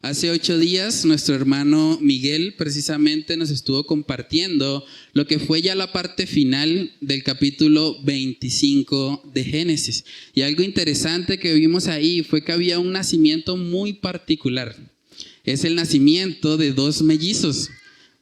Hace 8 días nuestro hermano Miguel precisamente nos estuvo compartiendo lo que fue ya la parte final del capítulo 25 de Génesis. Y algo interesante que vimos ahí fue que había un nacimiento muy particular. Es el nacimiento de dos mellizos.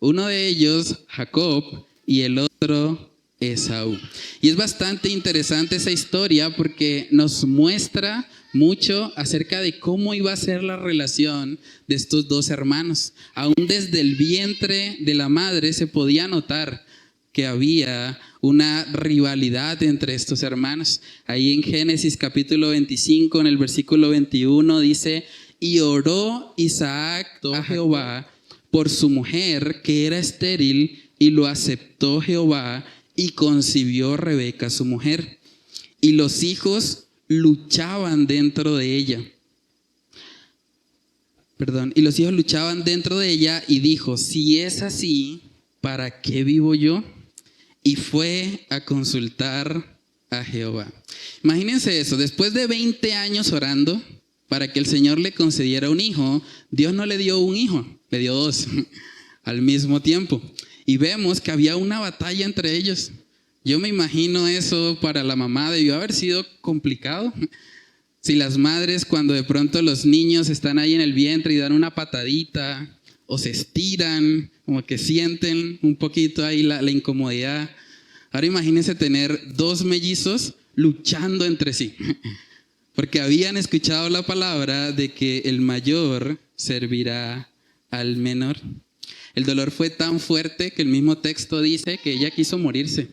Uno de ellos, Jacob, y el otro, Esaú. Y es bastante interesante esa historia porque nos muestra mucho acerca de cómo iba a ser la relación de estos dos hermanos. Aún desde el vientre de la madre se podía notar que había una rivalidad entre estos hermanos. Ahí en Génesis capítulo 25, en el versículo 21 dice: y oró Isaac a Jehová por su mujer que era estéril, y lo aceptó Jehová, y concibió Rebeca su mujer. Y los hijos luchaban dentro de ella. Y los hijos luchaban dentro de ella, y dijo: si es así, ¿para qué vivo yo? Y fue a consultar a Jehová. Imagínense eso, después de 20 años orando para que el Señor le concediera un hijo, Dios no le dio un hijo, le dio dos al mismo tiempo. Y vemos que había una batalla entre ellos. Yo me imagino eso para la mamá debió haber sido complicado. Si las madres, cuando de pronto los niños están ahí en el vientre y dan una patadita o se estiran, como que sienten un poquito ahí la incomodidad. Ahora imagínense tener dos mellizos luchando entre sí. Porque habían escuchado la palabra de que el mayor servirá al menor. El dolor fue tan fuerte que el mismo texto dice que ella quiso morirse.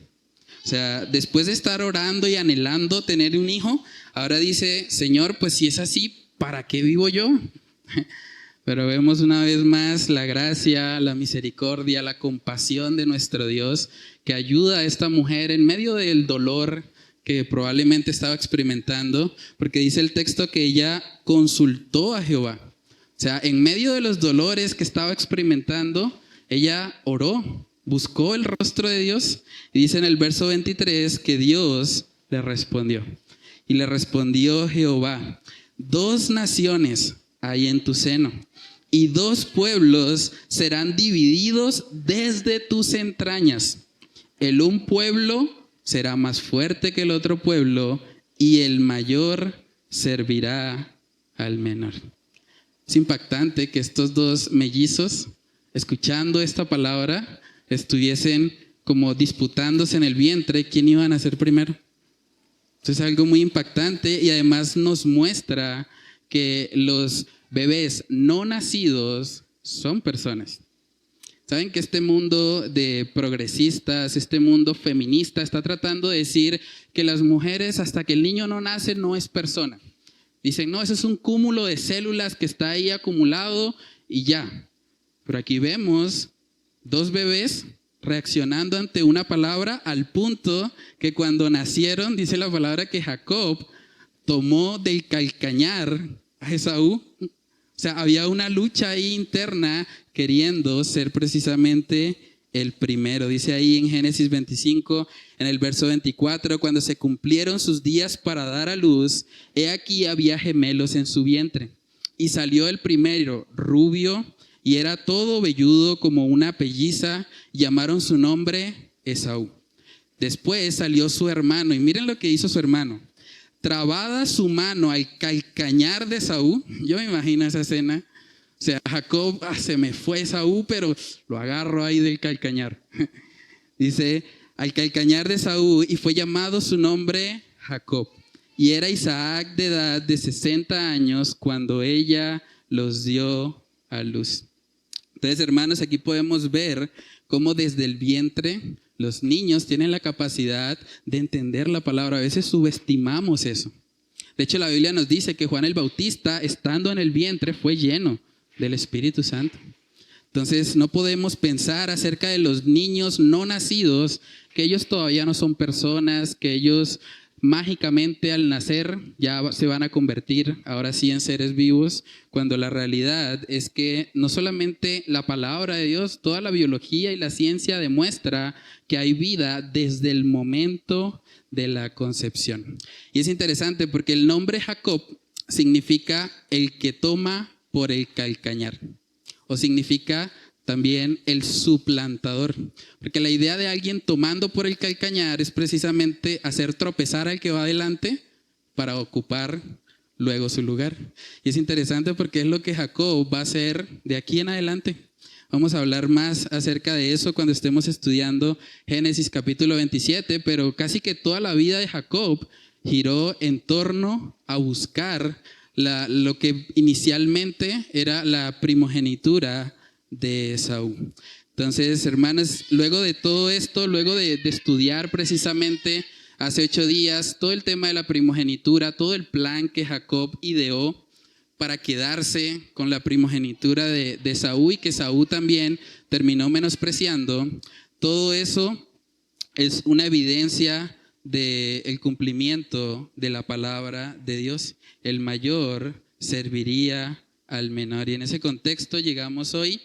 O sea, después de estar orando y anhelando tener un hijo, ahora dice: Señor, pues si es así, ¿para qué vivo yo? Pero vemos una vez más la gracia, la misericordia, la compasión de nuestro Dios que ayuda a esta mujer en medio del dolor que probablemente estaba experimentando, porque dice el texto que ella consultó a Jehová. O sea, en medio de los dolores que estaba experimentando, ella oró, buscó el rostro de Dios, y dice en el verso 23 que Dios le respondió. Y le respondió Jehová: dos naciones hay en tu seno, y dos pueblos serán divididos desde tus entrañas. El un pueblo será más fuerte que el otro pueblo, y el mayor servirá al menor. Es impactante que estos dos mellizos, escuchando esta palabra, estuviesen como disputándose en el vientre quién iban a ser primero. Entonces es algo muy impactante y además nos muestra que los bebés no nacidos son personas. Saben que este mundo de progresistas, este mundo feminista está tratando de decir que las mujeres hasta que el niño no nace no es persona. Dicen: no, eso es un cúmulo de células que está ahí acumulado y ya. Pero aquí vemos dos bebés reaccionando ante una palabra al punto que cuando nacieron, dice la palabra que Jacob tomó del calcañar a Esaú. O sea, había una lucha ahí interna queriendo ser precisamente el primero. Dice ahí en Génesis 25, en el verso 24, cuando se cumplieron sus días para dar a luz, he aquí había gemelos en su vientre. Y salió el primero, rubio, y era todo velludo como una pelliza, y llamaron su nombre Esaú. Después salió su hermano, y miren lo que hizo su hermano. Trabada su mano al calcañar de Esaú, yo me imagino esa escena. O sea, Jacob, se me fue Esaú, pero lo agarro ahí del calcañar. Dice, al calcañar de Esaú, y fue llamado su nombre Jacob. Y era Isaac de edad de 60 años cuando ella los dio a luz. Entonces, hermanos, aquí podemos ver cómo desde el vientre los niños tienen la capacidad de entender la palabra. A veces subestimamos eso. De hecho, la Biblia nos dice que Juan el Bautista, estando en el vientre, fue lleno del Espíritu Santo. Entonces, no podemos pensar acerca de los niños no nacidos, que ellos todavía no son personas, que ellos mágicamente al nacer ya se van a convertir ahora sí en seres vivos, cuando la realidad es que no solamente la palabra de Dios, toda la biología y la ciencia demuestra que hay vida desde el momento de la concepción. Y es interesante porque el nombre Jacob significa el que toma por el calcañar. O significa también el suplantador. Porque la idea de alguien tomando por el calcañar es precisamente hacer tropezar al que va adelante para ocupar luego su lugar. Y es interesante porque es lo que Jacob va a hacer de aquí en adelante. Vamos a hablar más acerca de eso cuando estemos estudiando Génesis capítulo 27, pero casi que toda la vida de Jacob giró en torno a buscar lo que inicialmente era la primogenitura de Esaú. Entonces, hermanos, luego de todo esto, luego de estudiar precisamente hace 8 días todo el tema de la primogenitura, todo el plan que Jacob ideó para quedarse con la primogenitura de Esaú y que Esaú también terminó menospreciando, todo eso es una evidencia del cumplimiento de la palabra de Dios. El mayor serviría al menor. Y en ese contexto llegamos hoy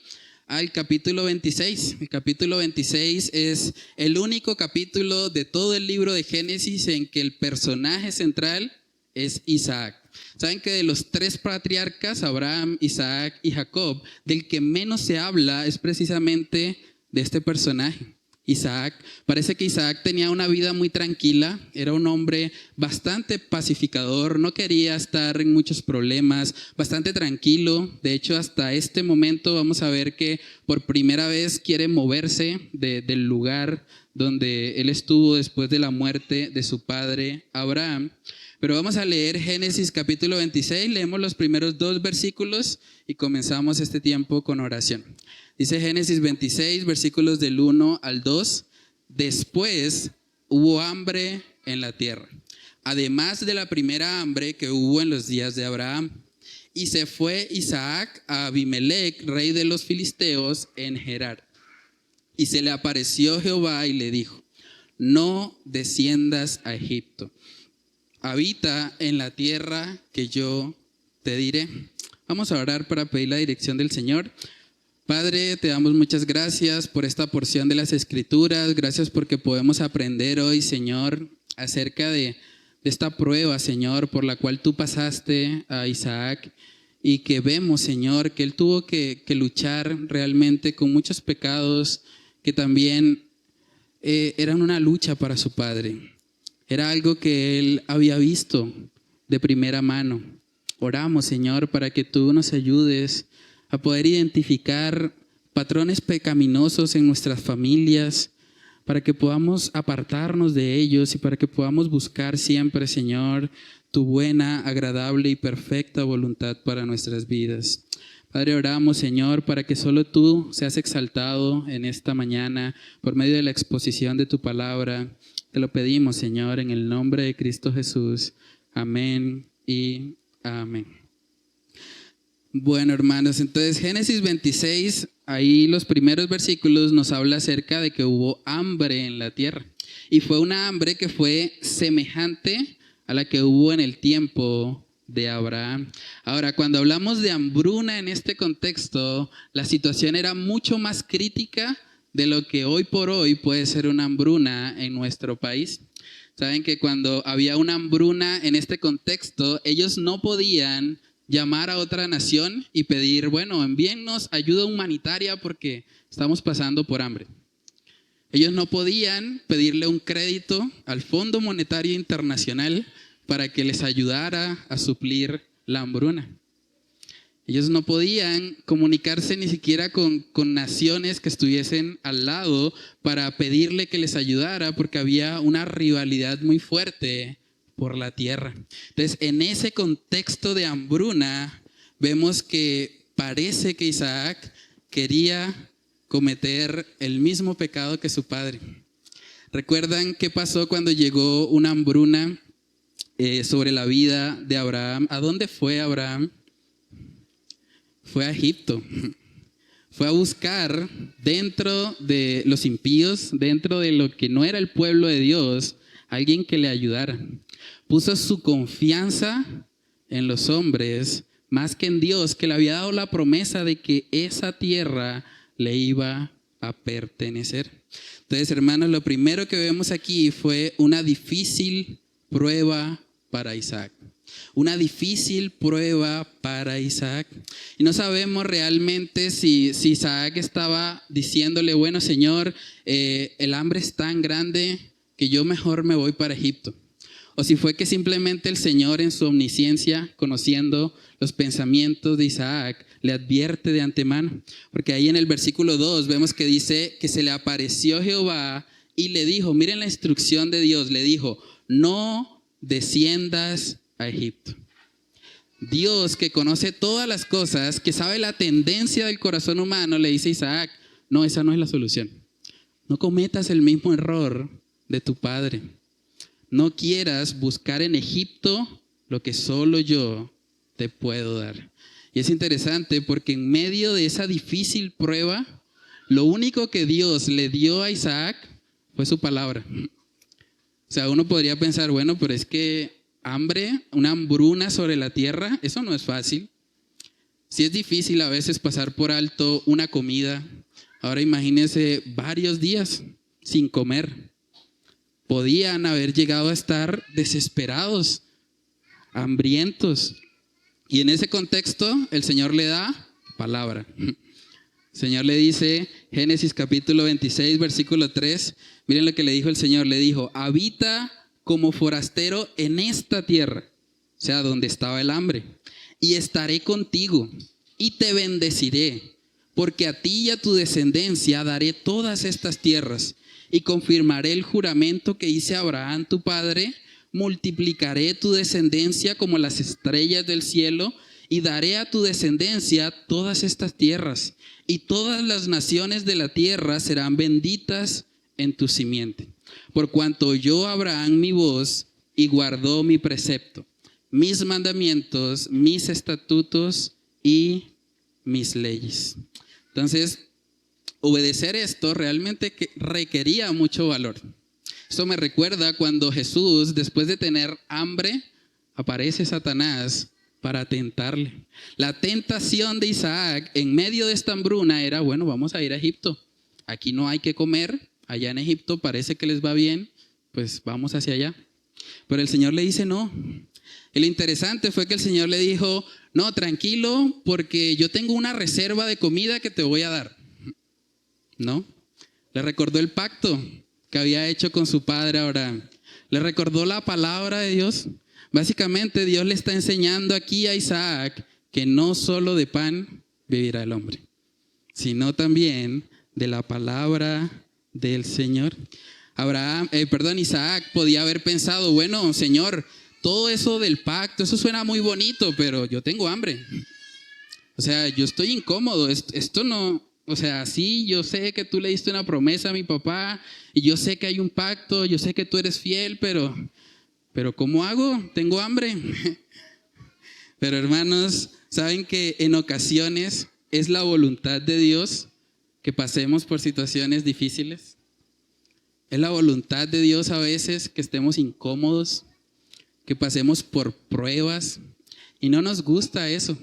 al capítulo 26. El capítulo 26 es el único capítulo de todo el libro de Génesis en que el personaje central es Isaac. Saben que de los 3 patriarcas, Abraham, Isaac y Jacob, del que menos se habla es precisamente de este personaje, Isaac. Parece que Isaac tenía una vida muy tranquila, era un hombre bastante pacificador, no quería estar en muchos problemas, bastante tranquilo. De hecho, hasta este momento vamos a ver que por primera vez quiere moverse del lugar donde él estuvo después de la muerte de su padre Abraham. Pero vamos a leer Génesis capítulo 26, leemos los primeros 2 versículos y comenzamos este tiempo con oración. Dice Génesis 26, versículos del 1 al 2. Después hubo hambre en la tierra, además de la primera hambre que hubo en los días de Abraham. Y se fue Isaac a Abimelec, rey de los filisteos, en Gerar. Y se le apareció Jehová y le dijo: no desciendas a Egipto. Habita en la tierra que yo te diré. Vamos a orar para pedir la dirección del Señor. Padre, te damos muchas gracias por esta porción de las Escrituras. Gracias porque podemos aprender hoy, Señor, acerca de esta prueba, Señor, por la cual tú pasaste a Isaac y que vemos, Señor, que él tuvo que luchar realmente con muchos pecados que también eran una lucha para su padre. Era algo que él había visto de primera mano. Oramos, Señor, para que tú nos ayudes a poder identificar patrones pecaminosos en nuestras familias, para que podamos apartarnos de ellos y para que podamos buscar siempre, Señor, tu buena, agradable y perfecta voluntad para nuestras vidas. Padre, oramos, Señor, para que solo tú seas exaltado en esta mañana por medio de la exposición de tu palabra. Te lo pedimos, Señor, en el nombre de Cristo Jesús. Amén y amén. Bueno, hermanos, entonces Génesis 26, ahí los primeros versículos nos habla acerca de que hubo hambre en la tierra. Y fue una hambre que fue semejante a la que hubo en el tiempo de Abraham. Ahora, cuando hablamos de hambruna en este contexto, la situación era mucho más crítica de lo que hoy por hoy puede ser una hambruna en nuestro país. Saben que cuando había una hambruna en este contexto, ellos no podían llamar a otra nación y pedir, bueno, envíennos ayuda humanitaria porque estamos pasando por hambre. Ellos no podían pedirle un crédito al Fondo Monetario Internacional para que les ayudara a suplir la hambruna. Ellos no podían comunicarse ni siquiera con naciones que estuviesen al lado para pedirle que les ayudara porque había una rivalidad muy fuerte por la tierra. Entonces, en ese contexto de hambruna, vemos que parece que Isaac quería cometer el mismo pecado que su padre. ¿Recuerdan qué pasó cuando llegó una hambruna sobre la vida de Abraham? ¿A dónde fue Abraham? Fue a Egipto. Fue a buscar dentro de los impíos, dentro de lo que no era el pueblo de Dios, alguien que le ayudara. Puso su confianza en los hombres más que en Dios, que le había dado la promesa de que esa tierra le iba a pertenecer. Entonces, hermanos, lo primero que vemos aquí fue una difícil prueba para Isaac. Una difícil prueba para Isaac. Y no sabemos realmente si Isaac estaba diciéndole, bueno, Señor, el hambre es tan grande que yo mejor me voy para Egipto. O si fue que simplemente el Señor en su omnisciencia, conociendo los pensamientos de Isaac, le advierte de antemano. Porque ahí en el versículo 2 vemos que dice que se le apareció Jehová y le dijo, miren la instrucción de Dios, le dijo, no desciendas a Egipto. Dios, que conoce todas las cosas, que sabe la tendencia del corazón humano, le dice a Isaac, no, esa no es la solución. No cometas el mismo error de tu padre. No quieras buscar en Egipto lo que solo yo te puedo dar. Y es interesante porque en medio de esa difícil prueba, lo único que Dios le dio a Isaac fue su palabra. O sea, uno podría pensar, bueno, pero es que hambre, una hambruna sobre la tierra, eso no es fácil. Sí es difícil a veces pasar por alto una comida. Ahora imagínense varios días sin comer. Podían haber llegado a estar desesperados, hambrientos. Y en ese contexto el Señor le da palabra. El Señor le dice, Génesis capítulo 26, versículo 3, miren lo que le dijo el Señor, le dijo, habita como forastero en esta tierra, o sea, donde estaba el hambre, y estaré contigo y te bendeciré, porque a ti y a tu descendencia daré todas estas tierras y confirmaré el juramento que hice a Abraham tu padre, multiplicaré tu descendencia como las estrellas del cielo y daré a tu descendencia todas estas tierras y todas las naciones de la tierra serán benditas en tu simiente. Por cuanto oyó Abraham mi voz y guardó mi precepto, mis mandamientos, mis estatutos y mis leyes. Entonces, obedecer esto realmente requería mucho valor. Esto me recuerda cuando Jesús, después de tener hambre, aparece Satanás para tentarle. La tentación de Isaac en medio de esta hambruna era, bueno, vamos a ir a Egipto. Aquí no hay que comer, allá en Egipto parece que les va bien, pues vamos hacia allá. Pero el Señor le dice no. Y lo interesante fue que el Señor le dijo, no, tranquilo, porque yo tengo una reserva de comida que te voy a dar. ¿No? Le recordó el pacto que había hecho con su padre Abraham. Le recordó la palabra de Dios. Básicamente Dios le está enseñando aquí a Isaac que no solo de pan vivirá el hombre, sino también de la palabra del Señor. Isaac podía haber pensado, bueno, Señor, todo eso del pacto, eso suena muy bonito, pero yo tengo hambre. O sea, yo estoy incómodo, esto no... O sea, sí, yo sé que tú le diste una promesa a mi papá y yo sé que hay un pacto, yo sé que tú eres fiel, pero ¿cómo hago? Tengo hambre. Pero hermanos, ¿saben que en ocasiones es la voluntad de Dios que pasemos por situaciones difíciles? Es la voluntad de Dios a veces que estemos incómodos, que pasemos por pruebas y no nos gusta eso.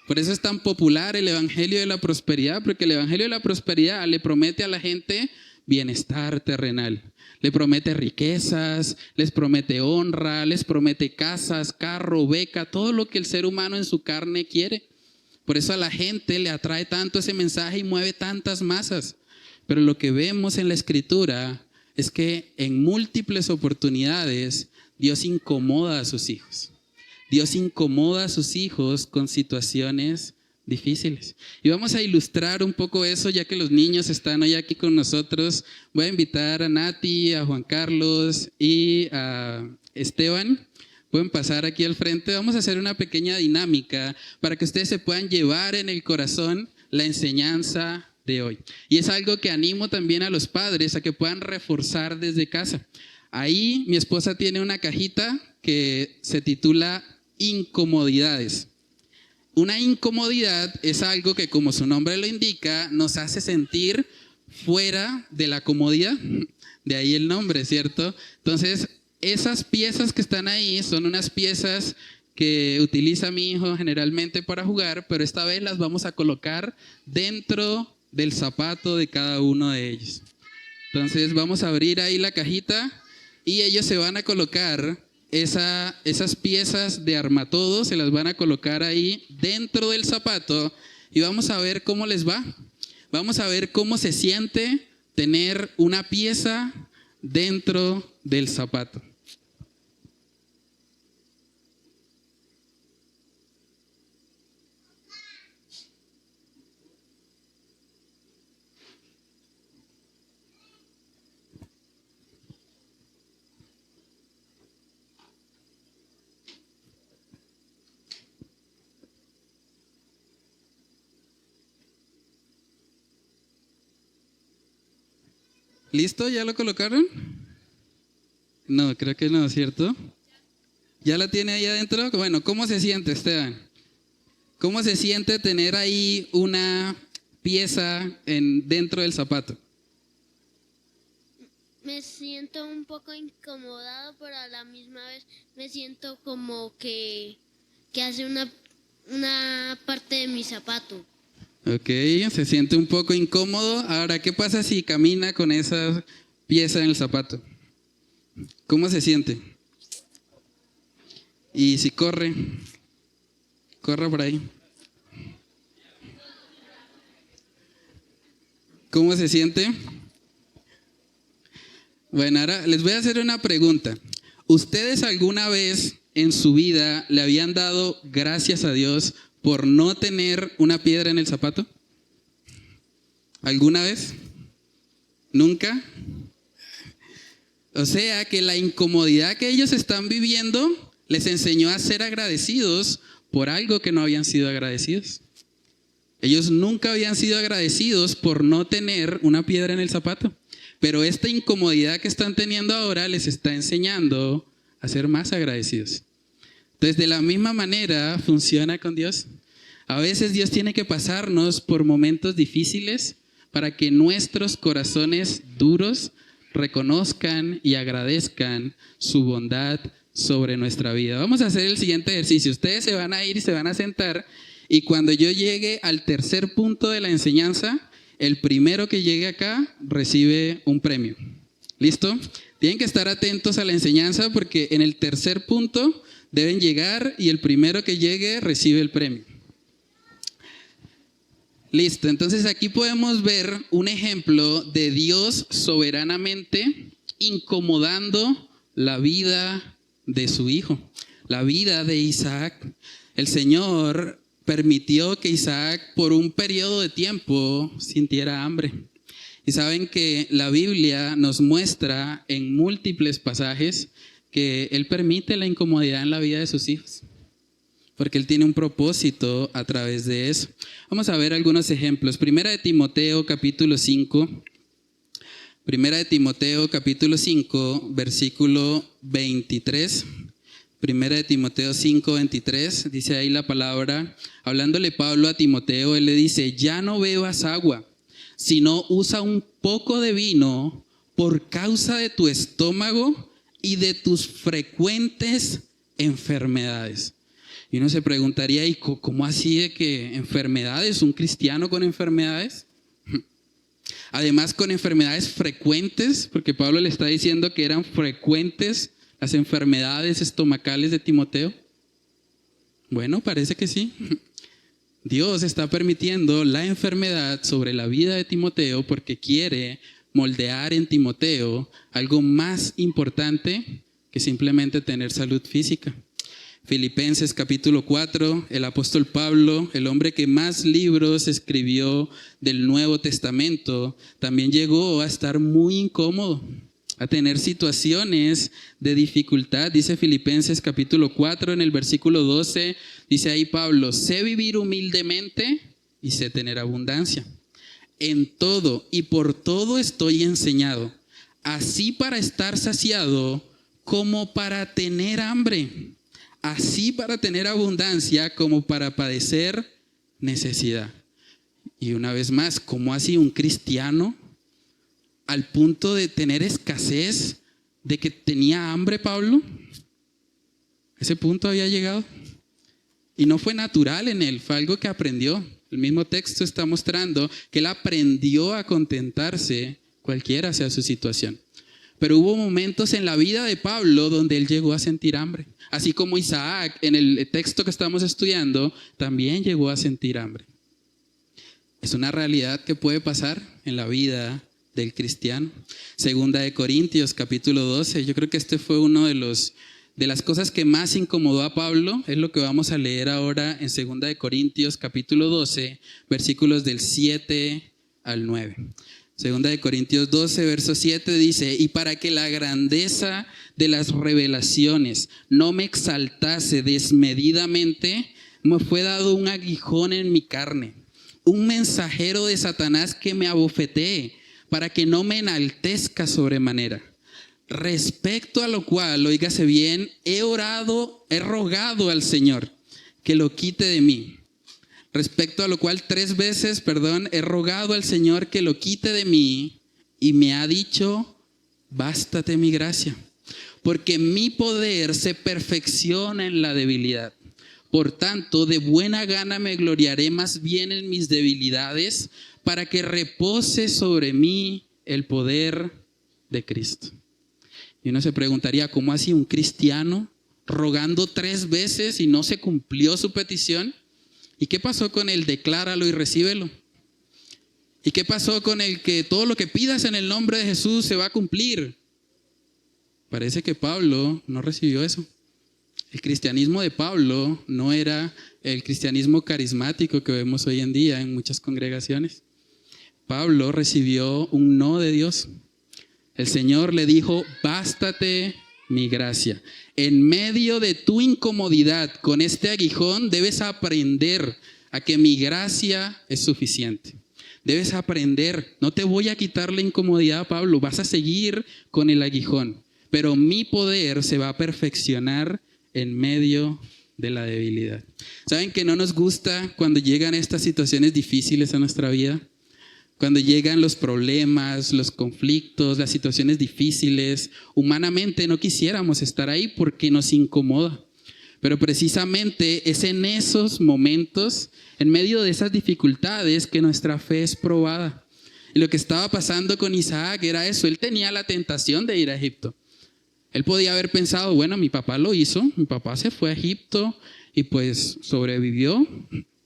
Por eso es tan popular el evangelio de la prosperidad, porque el evangelio de la prosperidad le promete a la gente bienestar terrenal. Le promete riquezas, les promete honra, les promete casas, carro, beca, todo lo que el ser humano en su carne quiere. Por eso a la gente le atrae tanto ese mensaje y mueve tantas masas. Pero lo que vemos en la Escritura es que en múltiples oportunidades Dios incomoda a sus hijos. Dios incomoda a sus hijos con situaciones difíciles. Y vamos a ilustrar un poco eso, ya que los niños están hoy aquí con nosotros. Voy a invitar a Nati, a Juan Carlos y a Esteban. Pueden pasar aquí al frente. Vamos a hacer una pequeña dinámica para que ustedes se puedan llevar en el corazón la enseñanza de hoy. Y es algo que animo también a los padres a que puedan reforzar desde casa. Ahí mi esposa tiene una cajita que se titula incomodidades. Una incomodidad es algo que, como su nombre lo indica, nos hace sentir fuera de la comodidad. De ahí el nombre, ¿cierto? Entonces, esas piezas que están ahí son unas piezas que utiliza mi hijo generalmente para jugar, pero esta vez las vamos a colocar dentro del zapato de cada uno de ellos. Entonces, vamos a abrir ahí la cajita y ellos se van a colocar esas piezas de armatodo, se las van a colocar ahí dentro del zapato y vamos a ver cómo les va. Vamos a ver cómo se siente tener una pieza dentro del zapato. ¿Listo? ¿Ya lo colocaron? No, creo que no, ¿cierto? ¿Ya la tiene ahí adentro? Bueno, ¿cómo se siente, Esteban? ¿Cómo se siente tener ahí una pieza dentro del zapato? Me siento un poco incomodado, pero a la misma vez me siento como que hace una parte de mi zapato. Ok, se siente un poco incómodo. Ahora, ¿qué pasa si camina con esa pieza en el zapato? ¿Cómo se siente? Y si corre por ahí. ¿Cómo se siente? Bueno, ahora les voy a hacer una pregunta. ¿Ustedes alguna vez en su vida le habían dado gracias a Dios por no tener una piedra en el zapato? ¿Alguna vez? ¿Nunca? O sea que la incomodidad que ellos están viviendo les enseñó a ser agradecidos por algo que no habían sido agradecidos. Ellos nunca habían sido agradecidos por no tener una piedra en el zapato. Pero esta incomodidad que están teniendo ahora les está enseñando a ser más agradecidos. Entonces, de la misma manera funciona con Dios. A veces Dios tiene que pasarnos por momentos difíciles para que nuestros corazones duros reconozcan y agradezcan su bondad sobre nuestra vida. Vamos a hacer el siguiente ejercicio. Ustedes se van a ir y se van a sentar y cuando yo llegue al tercer punto de la enseñanza, el primero que llegue acá recibe un premio. ¿Listo? Tienen que estar atentos a la enseñanza porque en el tercer punto deben llegar y el primero que llegue recibe el premio. Listo, entonces aquí podemos ver un ejemplo de Dios soberanamente incomodando la vida de su hijo, la vida de Isaac. El Señor permitió que Isaac por un periodo de tiempo sintiera hambre. Y saben que la Biblia nos muestra en múltiples pasajes que Él permite la incomodidad en la vida de sus hijos, porque Él tiene un propósito a través de eso. Vamos a ver algunos ejemplos. Primera de Timoteo capítulo 5. Primera de Timoteo capítulo 5, versículo 23. Primera de Timoteo 5, 23, dice ahí la palabra, hablándole Pablo a Timoteo, él le dice, ya no bebas agua, sino usa un poco de vino por causa de tu estómago y de tus frecuentes enfermedades. Y uno se preguntaría, ¿y cómo así de que enfermedades? ¿Un cristiano con enfermedades? Además con enfermedades frecuentes, porque Pablo le está diciendo que eran frecuentes las enfermedades estomacales de Timoteo. Bueno, parece que sí. Dios está permitiendo la enfermedad sobre la vida de Timoteo porque quiere moldear en Timoteo algo más importante que simplemente tener salud física. Filipenses capítulo 4, el apóstol Pablo, el hombre que más libros escribió del Nuevo Testamento, también llegó a estar muy incómodo, a tener situaciones de dificultad. Dice Filipenses capítulo 4 en el versículo 12, dice ahí Pablo, sé vivir humildemente y sé tener abundancia. En todo y por todo estoy enseñado, así para estar saciado como para tener hambre, así para tener abundancia como para padecer necesidad. Y una vez más, ¿cómo así un cristiano al punto de tener escasez, de que tenía hambre Pablo? Ese punto había llegado. Y no fue natural en él, fue algo que aprendió. El mismo texto está mostrando que él aprendió a contentarse cualquiera sea su situación. pero hubo momentos en la vida de Pablo donde él llegó a sentir hambre. Así como Isaac, en el texto que estamos estudiando, también llegó a sentir hambre. Es una realidad que puede pasar en la vida del cristiano. Segunda de Corintios, capítulo 12. Yo creo que este fue uno de las cosas que más incomodó a Pablo. Es lo que vamos a leer ahora en Segunda de Corintios, capítulo 12, versículos del 7 al 9. Segunda de Corintios 12, verso 7 dice: y para que la grandeza de las revelaciones no me exaltase desmedidamente, me fue dado un aguijón en mi carne, un mensajero de Satanás que me abofetee, para que no me enaltezca sobremanera. Respecto a lo cual, óigase bien, he rogado al Señor que lo quite de mí. Respecto a lo cual 3 veces, he rogado al Señor que lo quite de mí, y me ha dicho: bástate mi gracia, porque mi poder se perfecciona en la debilidad. Por tanto, de buena gana me gloriaré más bien en mis debilidades, para que repose sobre mí el poder de Cristo. Y uno se preguntaría, ¿cómo así un cristiano rogando 3 veces y no se cumplió su petición? ¿Y qué pasó con el decláralo y recíbelo? ¿Y qué pasó con el que todo lo que pidas en el nombre de Jesús se va a cumplir? Parece que Pablo no recibió eso. El cristianismo de Pablo no era el cristianismo carismático que vemos hoy en día en muchas congregaciones. Pablo recibió un no de Dios. El Señor le dijo: bástate mi gracia. En medio de tu incomodidad con este aguijón, debes aprender a que mi gracia es suficiente. Debes aprender, no te voy a quitar la incomodidad, Pablo, vas a seguir con el aguijón, pero mi poder se va a perfeccionar en medio de la debilidad. ¿Saben que no nos gusta cuando llegan estas situaciones difíciles a nuestra vida? Cuando llegan los problemas, los conflictos, las situaciones difíciles, humanamente no quisiéramos estar ahí porque nos incomoda. Pero precisamente es en esos momentos, en medio de esas dificultades, que nuestra fe es probada. Y lo que estaba pasando con Isaac era eso. Él tenía la tentación de ir a Egipto. Él podía haber pensado, bueno, mi papá lo hizo, mi papá se fue a Egipto y pues sobrevivió.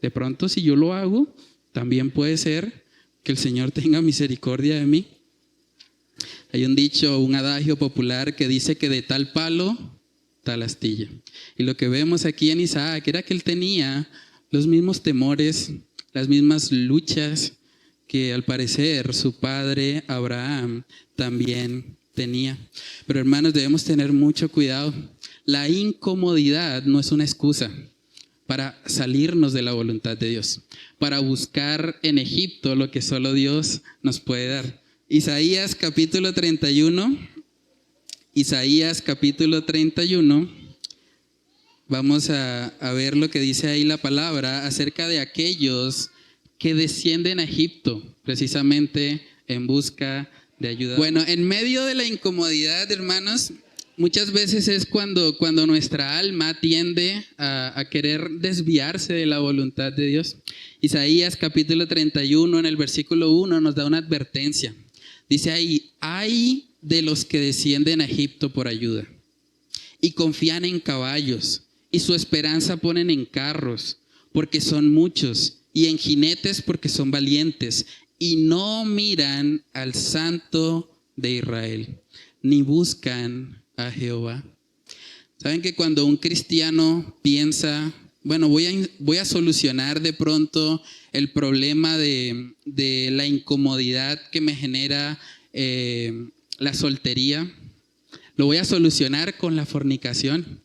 De pronto, si yo lo hago, también puede ser que el Señor tenga misericordia de mí. Hay un dicho, un adagio popular que dice que de tal palo, tal astilla. Y lo que vemos aquí en Isaac era que él tenía los mismos temores, las mismas luchas que al parecer su padre Abraham también tenía. Pero hermanos, debemos tener mucho cuidado. La incomodidad no es una excusa para salirnos de la voluntad de Dios, para buscar en Egipto lo que solo Dios nos puede dar. Isaías capítulo 31, vamos a ver lo que dice ahí la palabra acerca de aquellos que descienden a Egipto, precisamente en busca de ayuda. Bueno, en medio de la incomodidad, hermanos, muchas veces es cuando nuestra alma tiende a querer desviarse de la voluntad de Dios. Isaías capítulo 31 en el versículo 1 nos da una advertencia. Dice ahí: ay de los que descienden a Egipto por ayuda y confían en caballos y su esperanza ponen en carros porque son muchos y en jinetes porque son valientes y no miran al Santo de Israel ni buscan a Jehová. ¿Saben que cuando un cristiano piensa, bueno, voy a solucionar de pronto el problema de la incomodidad que me genera la soltería, lo voy a solucionar con la fornicación?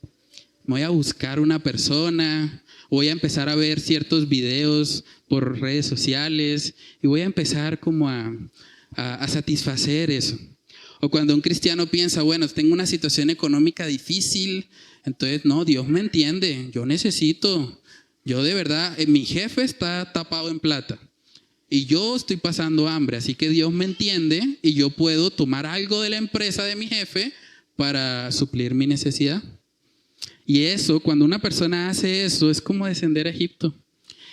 Voy a buscar una persona, voy a empezar a ver ciertos videos por redes sociales y voy a empezar como a satisfacer eso. O cuando un cristiano piensa, bueno, tengo una situación económica difícil, entonces no, Dios me entiende, yo de verdad, mi jefe está tapado en plata y yo estoy pasando hambre, así que Dios me entiende y yo puedo tomar algo de la empresa de mi jefe para suplir mi necesidad. Y eso, cuando una persona hace eso, es como descender a Egipto.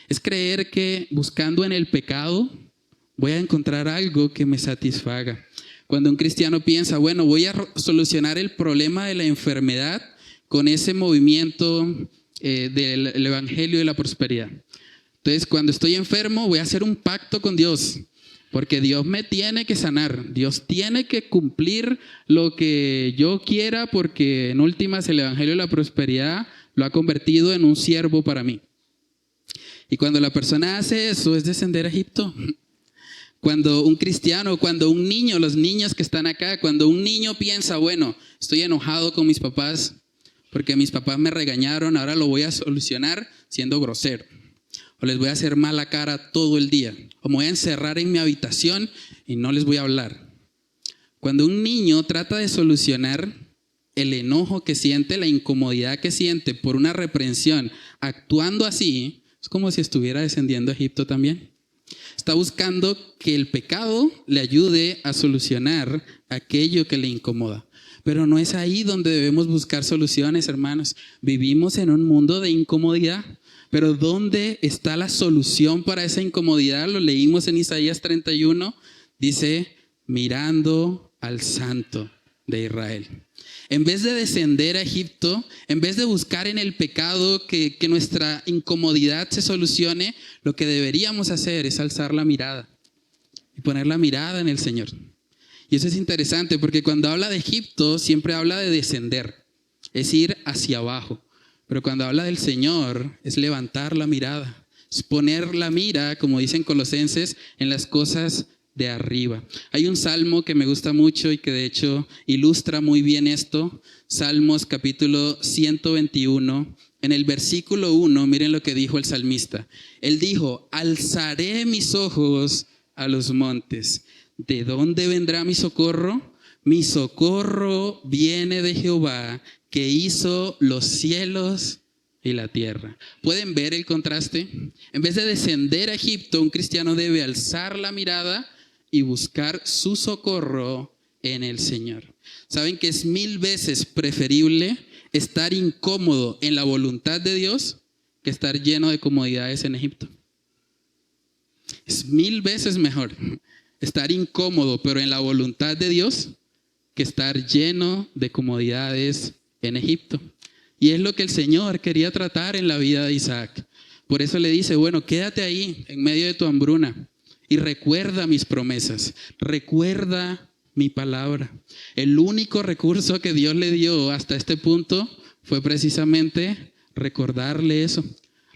Es creer que buscando en el pecado voy a encontrar algo que me satisfaga. Cuando un cristiano piensa, bueno, voy a solucionar el problema de la enfermedad con ese movimiento del evangelio de la prosperidad. Entonces, cuando estoy enfermo, voy a hacer un pacto con Dios, porque Dios me tiene que sanar. Dios tiene que cumplir lo que yo quiera, porque en últimas el evangelio de la prosperidad lo ha convertido en un siervo para mí. Y cuando la persona hace eso, es descender a Egipto. Cuando un cristiano, cuando un niño, los niños que están acá, cuando un niño piensa, bueno, estoy enojado con mis papás porque mis papás me regañaron, ahora lo voy a solucionar siendo grosero. O les voy a hacer mala cara todo el día. O me voy a encerrar en mi habitación y no les voy a hablar. Cuando un niño trata de solucionar el enojo que siente, la incomodidad que siente por una reprensión, actuando así, es como si estuviera descendiendo a Egipto también. Está buscando que el pecado le ayude a solucionar aquello que le incomoda. Pero no es ahí donde debemos buscar soluciones, hermanos. Vivimos en un mundo de incomodidad. Pero ¿dónde está la solución para esa incomodidad? Lo leímos en Isaías 31. Dice, mirando al Santo de Israel. En vez de descender a Egipto, en vez de buscar en el pecado que nuestra incomodidad se solucione, lo que deberíamos hacer es alzar la mirada y poner la mirada en el Señor. Y eso es interesante porque cuando habla de Egipto siempre habla de descender, es ir hacia abajo. Pero cuando habla del Señor es levantar la mirada, es poner la mira, como dicen Colosenses, en las cosas de arriba. Hay un salmo que me gusta mucho y que de hecho ilustra muy bien esto. Salmos capítulo 121. En el versículo 1, miren lo que dijo el salmista. Él dijo, alzaré mis ojos a los montes. ¿De dónde vendrá mi socorro? Mi socorro viene de Jehová, que hizo los cielos y la tierra. ¿Pueden ver el contraste? En vez de descender a Egipto, un cristiano debe alzar la mirada y buscar su socorro en el Señor. ¿Saben que es 1000 veces preferible estar incómodo en la voluntad de Dios que estar lleno de comodidades en Egipto? Es 1000 veces mejor estar incómodo pero en la voluntad de Dios que estar lleno de comodidades en Egipto. Y es lo que el Señor quería tratar en la vida de Isaac. Por eso le dice, bueno, quédate ahí en medio de tu hambruna y recuerda mis promesas, recuerda mi palabra. El único recurso que Dios le dio hasta este punto fue precisamente recordarle eso,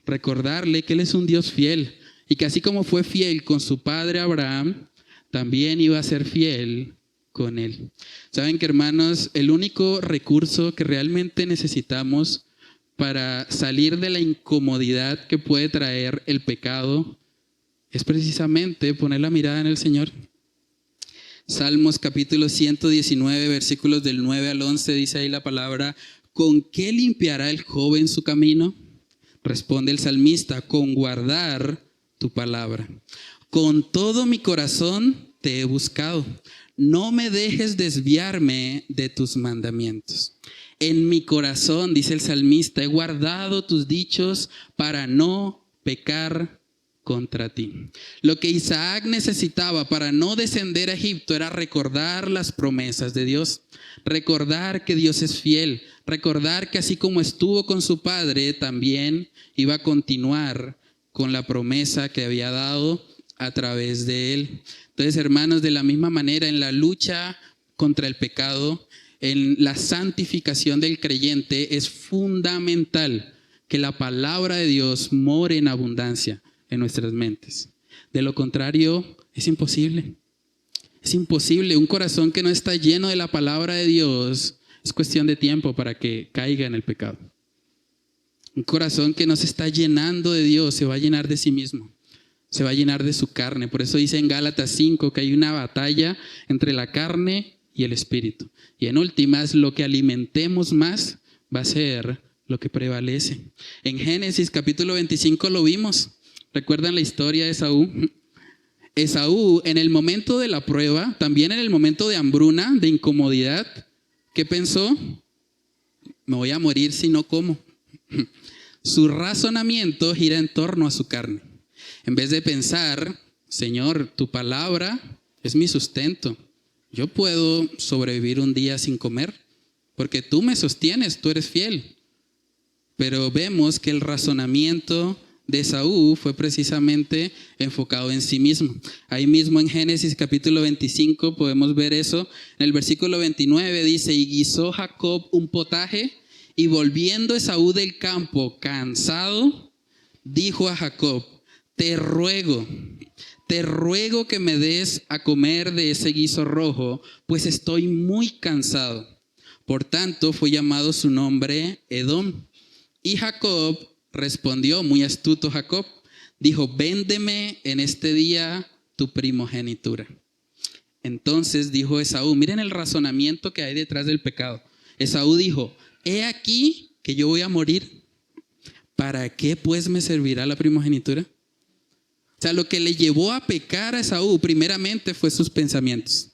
recordarle que Él es un Dios fiel y que así como fue fiel con su padre Abraham, también iba a ser fiel con él. Saben que, hermanos, el único recurso que realmente necesitamos para salir de la incomodidad que puede traer el pecado es precisamente poner la mirada en el Señor. Salmos capítulo 119, versículos del 9 al 11, dice ahí la palabra, ¿con qué limpiará el joven su camino? Responde el salmista, con guardar tu palabra. Con todo mi corazón te he buscado. No me dejes desviarme de tus mandamientos. En mi corazón, dice el salmista, he guardado tus dichos para no pecar contra ti. Lo que Isaac necesitaba para no descender a Egipto era recordar las promesas de Dios, recordar que Dios es fiel, recordar que así como estuvo con su padre, también iba a continuar con la promesa que había dado a través de él. Entonces, hermanos, de la misma manera, en la lucha contra el pecado, en la santificación del creyente, es fundamental que la palabra de Dios more en abundancia en nuestras mentes. De lo contrario, es imposible. Es imposible. Un corazón que no está lleno de la palabra de Dios es cuestión de tiempo para que caiga en el pecado. Un corazón que no se está llenando de Dios se va a llenar de sí mismo. Se va a llenar de su carne. Por eso dice en Gálatas 5 que hay una batalla entre la carne y el espíritu. Y en últimas, lo que alimentemos más va a ser lo que prevalece. En Génesis capítulo 25 lo vimos. ¿Recuerdan la historia de Esaú? Esaú, en el momento de la prueba, también en el momento de hambruna, de incomodidad, ¿qué pensó? Me voy a morir si no como. Su razonamiento gira en torno a su carne. En vez de pensar, Señor, tu palabra es mi sustento, yo puedo sobrevivir un día sin comer, porque tú me sostienes, tú eres fiel. Pero vemos que el razonamiento de Esaú fue precisamente enfocado en sí mismo. Ahí mismo en Génesis capítulo 25 podemos ver eso. En el versículo 29 dice, y guisó Jacob un potaje, y volviendo Esaú del campo cansado, dijo a Jacob, te ruego que me des a comer de ese guiso rojo, pues estoy muy cansado. Por tanto fue llamado su nombre Edom. Y Jacob respondió, muy astuto Jacob, dijo, véndeme en este día tu primogenitura. Entonces dijo Esaú, miren el razonamiento que hay detrás del pecado. Esaú dijo, he aquí que yo voy a morir, ¿para qué pues me servirá la primogenitura? O sea, lo que le llevó a pecar a Esaú primeramente fue sus pensamientos.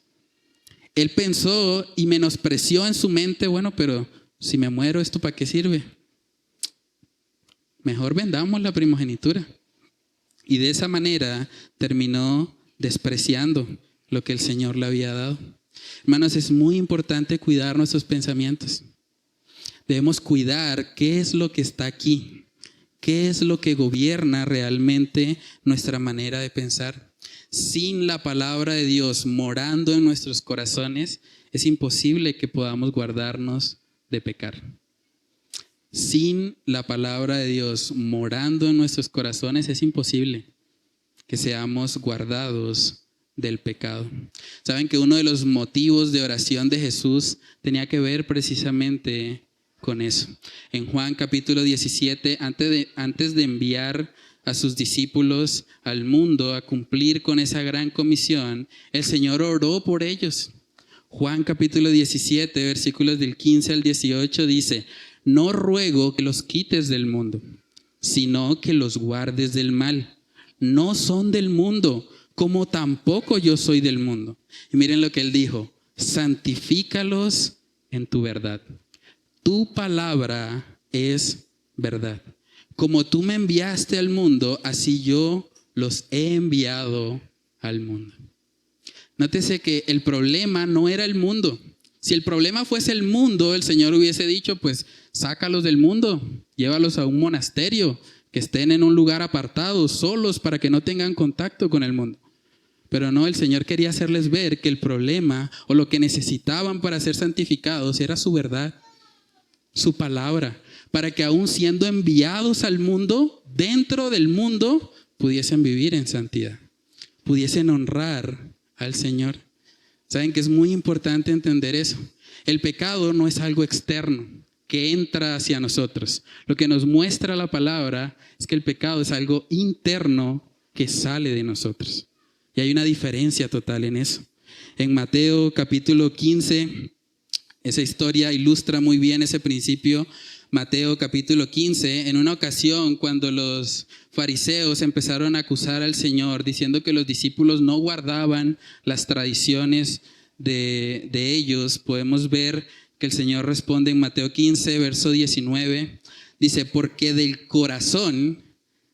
Él pensó y menospreció en su mente, bueno, pero si me muero, ¿esto para qué sirve? Mejor vendamos la primogenitura. Y de esa manera terminó despreciando lo que el Señor le había dado. Hermanos, es muy importante cuidar nuestros pensamientos. Debemos cuidar qué es lo que está aquí, qué es lo que gobierna realmente nuestra manera de pensar. Sin la palabra de Dios morando en nuestros corazones, es imposible que podamos guardarnos de pecar. Sin la palabra de Dios morando en nuestros corazones, es imposible que seamos guardados del pecado. Saben que uno de los motivos de oración de Jesús tenía que ver precisamente con eso. En Juan capítulo 17, antes de enviar a sus discípulos al mundo a cumplir con esa gran comisión, el Señor oró por ellos. Juan capítulo 17, versículos del 15 al 18 dice, no ruego que los quites del mundo, sino que los guardes del mal. No son del mundo, como tampoco yo soy del mundo. Y miren lo que él dijo, santifícalos en tu verdad. Tu palabra es verdad. Como tú me enviaste al mundo, así yo los he enviado al mundo. Nótese que el problema no era el mundo. Si el problema fuese el mundo, el Señor hubiese dicho, pues sácalos del mundo, llévalos a un monasterio, que estén en un lugar apartado, solos, para que no tengan contacto con el mundo. Pero no, el Señor quería hacerles ver que el problema o lo que necesitaban para ser santificados era su verdad, su palabra, para que aún siendo enviados al mundo, dentro del mundo, pudiesen vivir en santidad, pudiesen honrar al Señor. Saben que es muy importante entender eso. El pecado no es algo externo que entra hacia nosotros. Lo que nos muestra la palabra es que el pecado es algo interno que sale de nosotros. Y hay una diferencia total en eso. En Mateo capítulo 15, esa historia ilustra muy bien ese principio. Mateo capítulo 15, en una ocasión cuando los fariseos empezaron a acusar al Señor diciendo que los discípulos no guardaban las tradiciones de ellos, podemos ver que el Señor responde en Mateo 15, verso 19, dice, porque del corazón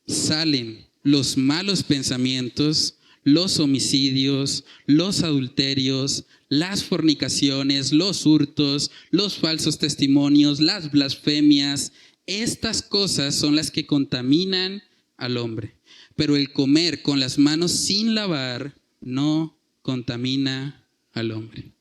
salen los malos pensamientos, los homicidios, los adulterios, las fornicaciones, los hurtos, los falsos testimonios, las blasfemias. Estas cosas son las que contaminan al hombre. Pero el comer con las manos sin lavar no contamina al hombre.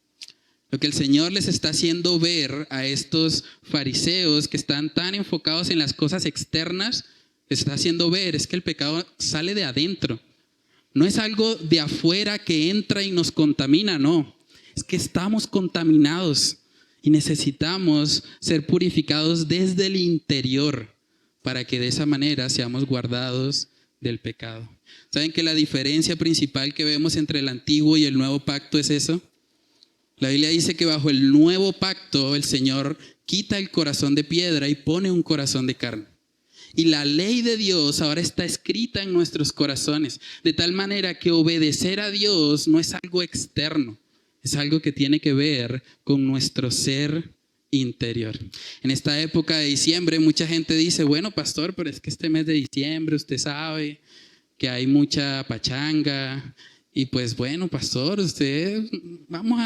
Lo que el Señor les está haciendo ver a estos fariseos que están tan enfocados en las cosas externas, les está haciendo ver es que el pecado sale de adentro. No es algo de afuera que entra y nos contamina, no. Es que estamos contaminados y necesitamos ser purificados desde el interior para que de esa manera seamos guardados del pecado. ¿Saben que la diferencia principal que vemos entre el antiguo y el nuevo pacto es eso? La Biblia dice que bajo el nuevo pacto el Señor quita el corazón de piedra y pone un corazón de carne. Y la ley de Dios ahora está escrita en nuestros corazones, de tal manera que obedecer a Dios no es algo externo, es algo que tiene que ver con nuestro ser interior. En esta época de diciembre mucha gente dice, bueno, pastor, pero es que este mes de diciembre usted sabe que hay mucha pachanga Y pues bueno, pastor, vamos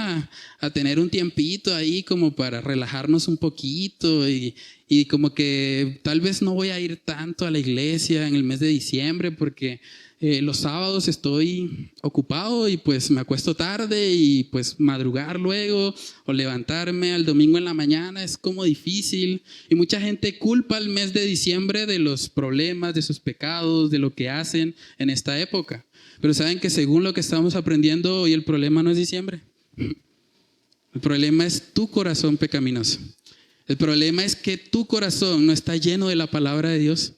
a tener un tiempito ahí como para relajarnos un poquito y como que tal vez no voy a ir tanto a la iglesia en el mes de diciembre porque los sábados estoy ocupado y pues me acuesto tarde y pues madrugar luego o levantarme al domingo en la mañana es como difícil. Y mucha gente culpa el mes de diciembre de los problemas, de sus pecados, de lo que hacen en esta época. Pero saben que según lo que estamos aprendiendo hoy, el problema no es diciembre. El problema es tu corazón pecaminoso. El problema es que tu corazón no está lleno de la palabra de Dios.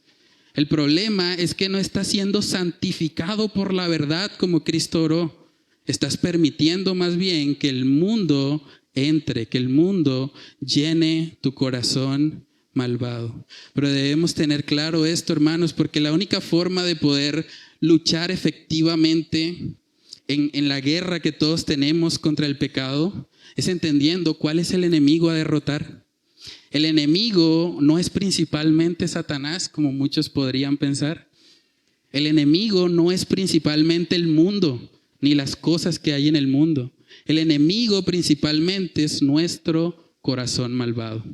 El problema es que no estás siendo santificado por la verdad como Cristo oró. Estás permitiendo más bien que el mundo entre, que el mundo llene tu corazón malvado. Pero debemos tener claro esto, hermanos, porque la única forma de poder luchar efectivamente en la guerra que todos tenemos contra el pecado es entendiendo cuál es el enemigo a derrotar. El enemigo no es principalmente Satanás, como muchos podrían pensar. El enemigo no es principalmente el mundo, ni las cosas que hay en el mundo. El enemigo principalmente es nuestro corazón malvado.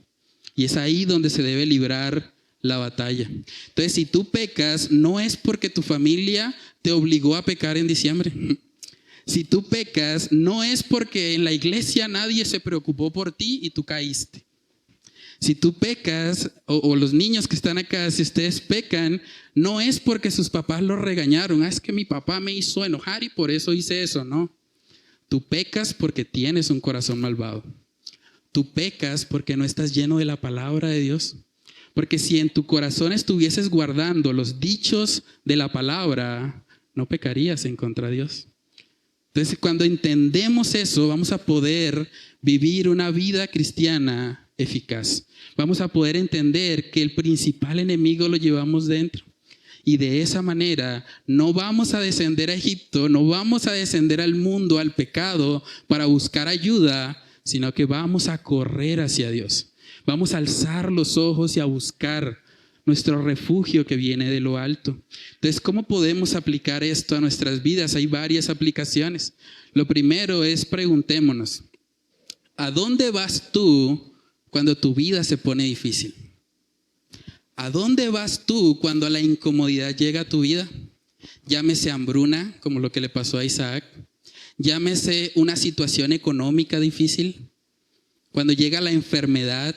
Y es ahí donde se debe librar la batalla. Entonces, si tú pecas, no es porque tu familia te obligó a pecar en diciembre. Si tú pecas, no es porque en la iglesia nadie se preocupó por ti y tú caíste. Si tú pecas, o los niños que están acá, si ustedes pecan, no es porque sus papás los regañaron. Es que mi papá me hizo enojar y por eso hice eso. No. Tú pecas porque tienes un corazón malvado. Tú pecas porque no estás lleno de la palabra de Dios. Porque si en tu corazón estuvieses guardando los dichos de la palabra, no pecarías en contra de Dios. Entonces, cuando entendemos eso, vamos a poder vivir una vida cristiana eficaz. Vamos a poder entender que el principal enemigo lo llevamos dentro. Y de esa manera no vamos a descender a Egipto, no vamos a descender al mundo, al pecado, para buscar ayuda, sino que vamos a correr hacia Dios. Vamos a alzar los ojos y a buscar nuestro refugio que viene de lo alto. Entonces, ¿cómo podemos aplicar esto a nuestras vidas? Hay varias aplicaciones. Lo primero es preguntémonos, ¿a dónde vas tú cuando tu vida se pone difícil? ¿A dónde vas tú cuando la incomodidad llega a tu vida? Llámese hambruna, como lo que le pasó a Isaac. Llámese una situación económica difícil. Cuando llega la enfermedad.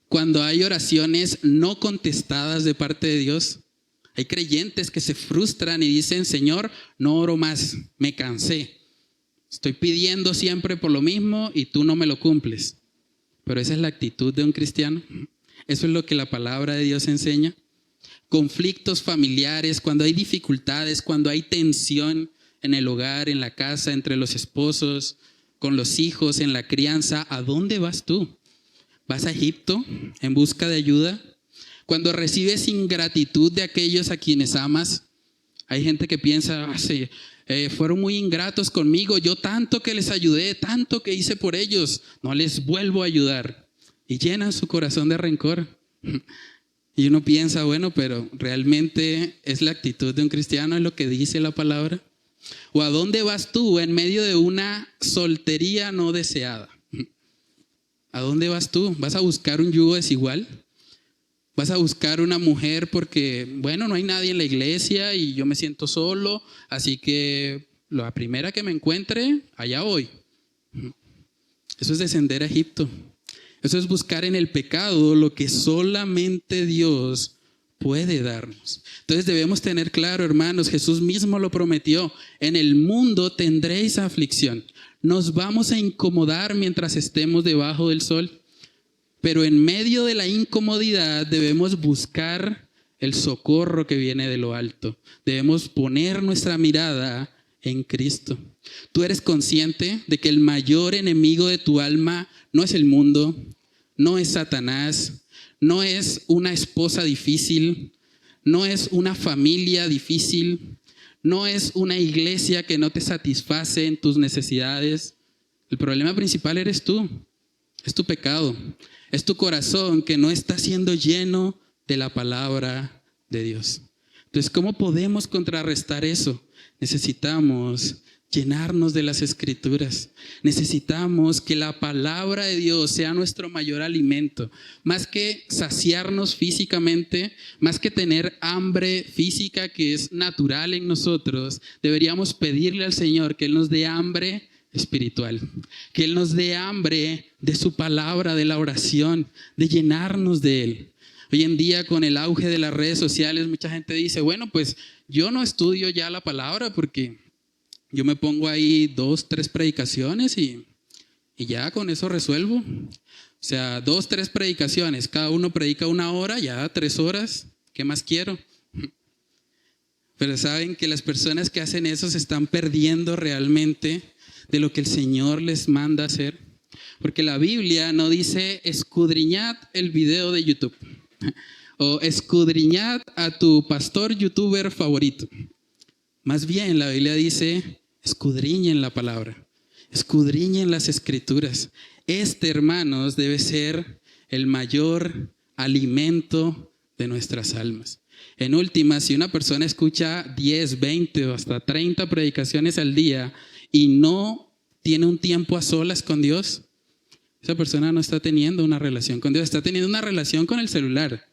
Cuando hay oraciones no contestadas de parte de Dios. Hay creyentes que se frustran y dicen, Señor, no oro más, me cansé. Estoy pidiendo siempre por lo mismo y tú no me lo cumples. Pero esa es la actitud de un cristiano. Eso es lo que la palabra de Dios enseña. Conflictos familiares, cuando hay dificultades, cuando hay tensión en el hogar, en la casa, entre los esposos, con los hijos, en la crianza, ¿a dónde vas tú? ¿Vas a Egipto en busca de ayuda? Cuando recibes ingratitud de aquellos a quienes amas, hay gente que piensa, fueron muy ingratos conmigo, yo tanto que les ayudé, tanto que hice por ellos, no les vuelvo a ayudar. Y llenan su corazón de rencor. Y uno piensa, bueno, pero ¿realmente es la actitud de un cristiano? ¿Es lo que dice la palabra? ¿O a dónde vas tú en medio de una soltería no deseada? ¿A dónde vas tú? ¿Vas a buscar un yugo desigual? ¿Vas a buscar una mujer porque, bueno, no hay nadie en la iglesia y yo me siento solo, así que la primera que me encuentre, allá voy? Eso es descender a Egipto. Eso es buscar en el pecado lo que solamente Dios puede darnos. Entonces debemos tener claro, hermanos, Jesús mismo lo prometió. En el mundo tendréis aflicción. Nos vamos a incomodar mientras estemos debajo del sol. Pero en medio de la incomodidad debemos buscar el socorro que viene de lo alto. Debemos poner nuestra mirada en Cristo. Tú eres consciente de que el mayor enemigo de tu alma no es el mundo, no es Satanás, no es una esposa difícil, no es una familia difícil, no es una iglesia que no te satisface en tus necesidades. El problema principal eres tú, es tu pecado, es tu corazón que no está siendo lleno de la palabra de Dios. Entonces, ¿cómo podemos contrarrestar eso? Necesitamos llenarnos de las Escrituras. Necesitamos que la palabra de Dios sea nuestro mayor alimento. Más que saciarnos físicamente, más que tener hambre física que es natural en nosotros, deberíamos pedirle al Señor que Él nos dé hambre espiritual. Que Él nos dé hambre de su palabra, de la oración, de llenarnos de Él. Hoy en día, con el auge de las redes sociales, mucha gente dice, bueno, pues yo no estudio ya la palabra porque yo me pongo ahí 2, 3 predicaciones y ya con eso resuelvo. O sea, 2, 3 predicaciones, cada uno predica 1 hora, ya 3 horas, ¿qué más quiero? Pero saben que las personas que hacen eso se están perdiendo realmente de lo que el Señor les manda hacer. Porque la Biblia no dice escudriñad el video de YouTube o escudriñad a tu pastor youtuber favorito. Más bien la Biblia dice escudriñen la palabra, escudriñen las Escrituras. Hermanos, debe ser el mayor alimento de nuestras almas. En última, si una persona escucha 10, 20 o hasta 30 predicaciones al día y no tiene un tiempo a solas con Dios, esa persona no está teniendo una relación con Dios, está teniendo una relación con el celular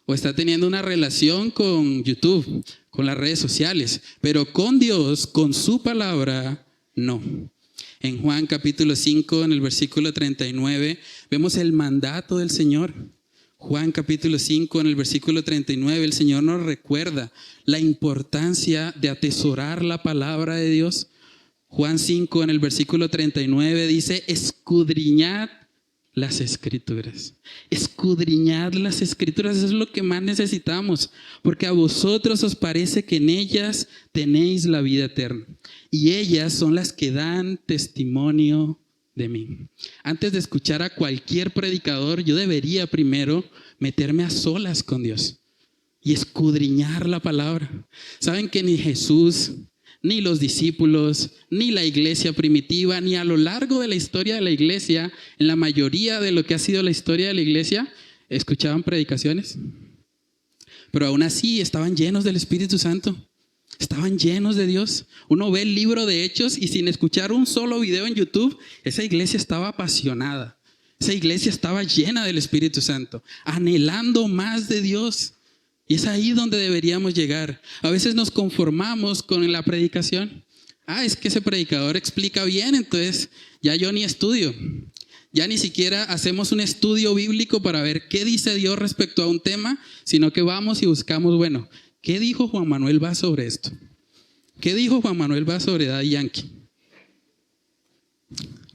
o está teniendo una relación con YouTube, con las redes sociales, pero con Dios, con su palabra, no. En Juan capítulo 5, en el versículo 39, vemos el mandato del Señor. Juan capítulo 5, en el versículo 39, el Señor nos recuerda la importancia de atesorar la palabra de Dios. Juan 5, en el versículo 39, dice, escudriñad las Escrituras. Escudriñad las Escrituras, eso es lo que más necesitamos, porque a vosotros os parece que en ellas tenéis la vida eterna, y ellas son las que dan testimonio de mí. Antes de escuchar a cualquier predicador, yo debería primero meterme a solas con Dios y escudriñar la palabra. ¿Saben que ni Jesús, ni los discípulos, ni la iglesia primitiva, ni a lo largo de la historia de la iglesia, en la mayoría de lo que ha sido la historia de la iglesia, escuchaban predicaciones? Pero aún así estaban llenos del Espíritu Santo, estaban llenos de Dios. Uno ve el libro de Hechos y sin escuchar un solo video en YouTube, esa iglesia estaba apasionada, esa iglesia estaba llena del Espíritu Santo, anhelando más de Dios. Y es ahí donde deberíamos llegar. A veces nos conformamos con la predicación. Es que ese predicador explica bien, entonces ya yo ni estudio. Ya ni siquiera hacemos un estudio bíblico para ver qué dice Dios respecto a un tema, sino que vamos y buscamos, bueno, ¿qué dijo Juan Manuel Vaz sobre esto? ¿Qué dijo Juan Manuel Vaz sobre Daddy Yankee?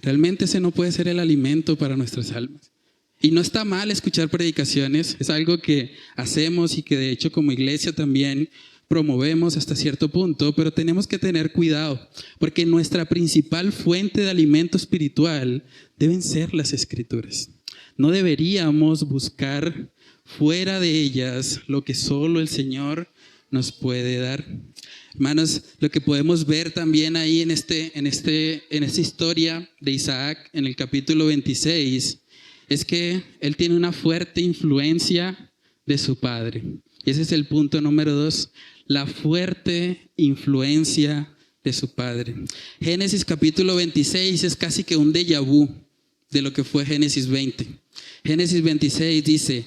Realmente ese no puede ser el alimento para nuestras almas. Y no está mal escuchar predicaciones, es algo que hacemos y que de hecho como iglesia también promovemos hasta cierto punto, pero tenemos que tener cuidado, porque nuestra principal fuente de alimento espiritual deben ser las Escrituras. No deberíamos buscar fuera de ellas lo que solo el Señor nos puede dar. Hermanos, lo que podemos ver también ahí en esta historia de Isaac, en el capítulo 26, es que él tiene una fuerte influencia de su padre. Y ese es el punto número 2, la fuerte influencia de su padre. Génesis capítulo 26 es casi que un déjà vu de lo que fue Génesis 20. Génesis 26 dice,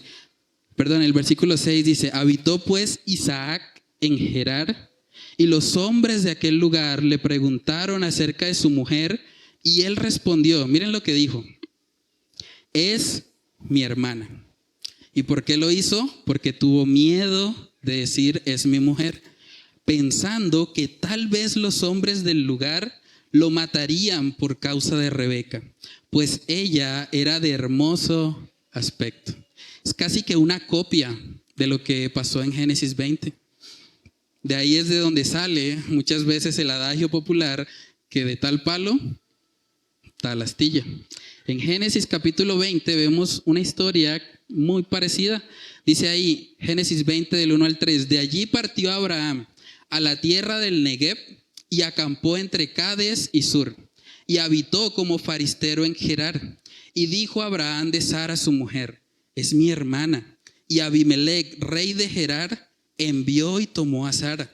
el versículo 6 dice, habitó pues Isaac en Gerar, y los hombres de aquel lugar le preguntaron acerca de su mujer, y él respondió, miren lo que dijo, es mi hermana. ¿Y por qué lo hizo? Porque tuvo miedo de decir es mi mujer, pensando que tal vez los hombres del lugar lo matarían por causa de Rebeca, pues ella era de hermoso aspecto. Es casi que una copia de lo que pasó en Génesis 20. De ahí es de donde sale muchas veces el adagio popular que de tal palo, tal astilla. En Génesis capítulo 20 vemos una historia muy parecida. Dice ahí, Génesis 20 del 1 al 3, de allí partió Abraham a la tierra del Negev y acampó entre Cades y Sur y habitó como forastero en Gerar. Y dijo Abraham de Sara su mujer, es mi hermana. Y Abimelech, rey de Gerar, envió y tomó a Sara.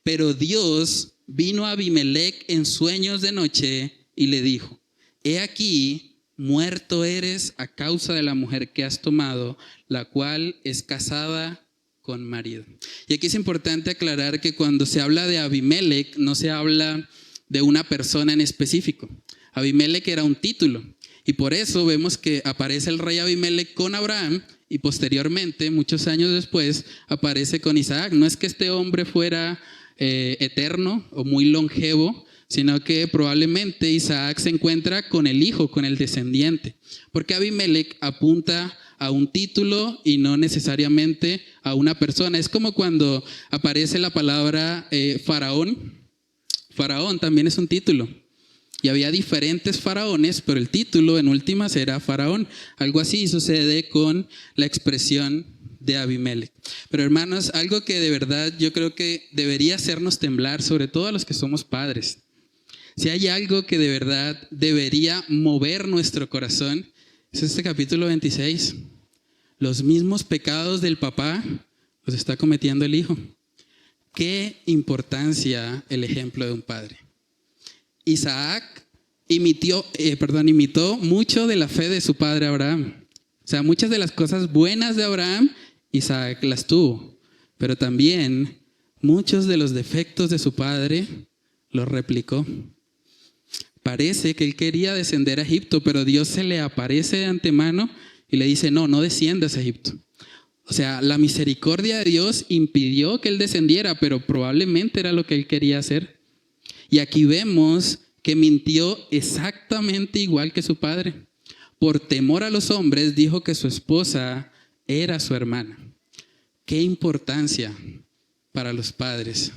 Pero Dios vino a Abimelec en sueños de noche y le dijo: he aquí, muerto eres a causa de la mujer que has tomado, la cual es casada con marido. Y aquí es importante aclarar que cuando se habla de Abimelec, no se habla de una persona en específico. Abimelec era un título. Y por eso vemos que aparece el rey Abimelec con Abraham y posteriormente, muchos años después, aparece con Isaac. No es que este hombre fuera eterno o muy longevo, sino que probablemente Isaac se encuentra con el hijo, con el descendiente. Porque Abimelec apunta a un título y no necesariamente a una persona. Es como cuando aparece la palabra faraón. Faraón también es un título. Y había diferentes faraones, pero el título en últimas era faraón. Algo así sucede con la expresión de Abimelec. Pero hermanos, algo que de verdad yo creo que debería hacernos temblar, sobre todo a los que somos padres. Si hay algo que de verdad debería mover nuestro corazón, es este capítulo 26. Los mismos pecados del papá los está cometiendo el hijo. Qué importancia el ejemplo de un padre. Isaac imitó mucho de la fe de su padre Abraham. O sea, muchas de las cosas buenas de Abraham, Isaac las tuvo. Pero también muchos de los defectos de su padre los replicó. Parece que él quería descender a Egipto, pero Dios se le aparece de antemano y le dice: no desciendas a Egipto. O sea, la misericordia de Dios impidió que él descendiera, pero probablemente era lo que él quería hacer. Y aquí vemos que mintió exactamente igual que su padre. Por temor a los hombres, dijo que su esposa era su hermana. Qué importancia para los padres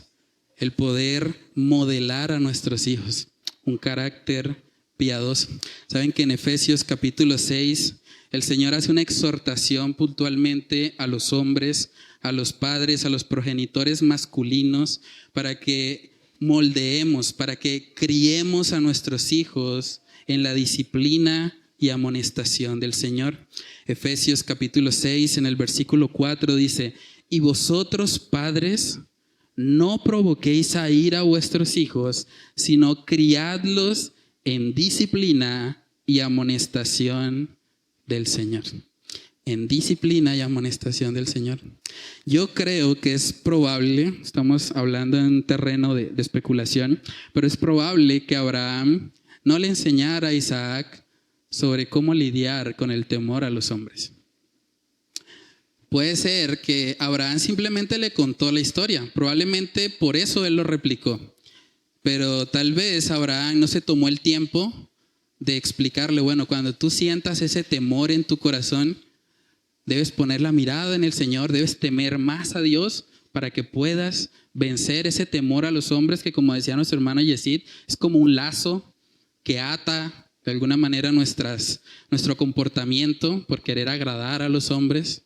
el poder modelar a nuestros hijos un carácter piadoso. Saben que en Efesios capítulo 6, el Señor hace una exhortación puntualmente a los hombres, a los padres, a los progenitores masculinos, para que moldeemos, para que criemos a nuestros hijos en la disciplina y amonestación del Señor. Efesios capítulo 6, en el versículo 4 dice: y vosotros, padres, no provoquéis a ira a vuestros hijos, sino criadlos en disciplina y amonestación del Señor. En disciplina y amonestación del Señor. Yo creo que es probable, estamos hablando en un terreno de especulación, pero es probable que Abraham no le enseñara a Isaac sobre cómo lidiar con el temor a los hombres. Puede ser que Abraham simplemente le contó la historia, probablemente por eso él lo replicó, pero tal vez Abraham no se tomó el tiempo de explicarle: bueno, cuando tú sientas ese temor en tu corazón, debes poner la mirada en el Señor, debes temer más a Dios para que puedas vencer ese temor a los hombres que, como decía nuestro hermano Yesid, es como un lazo que ata de alguna manera nuestro comportamiento por querer agradar a los hombres.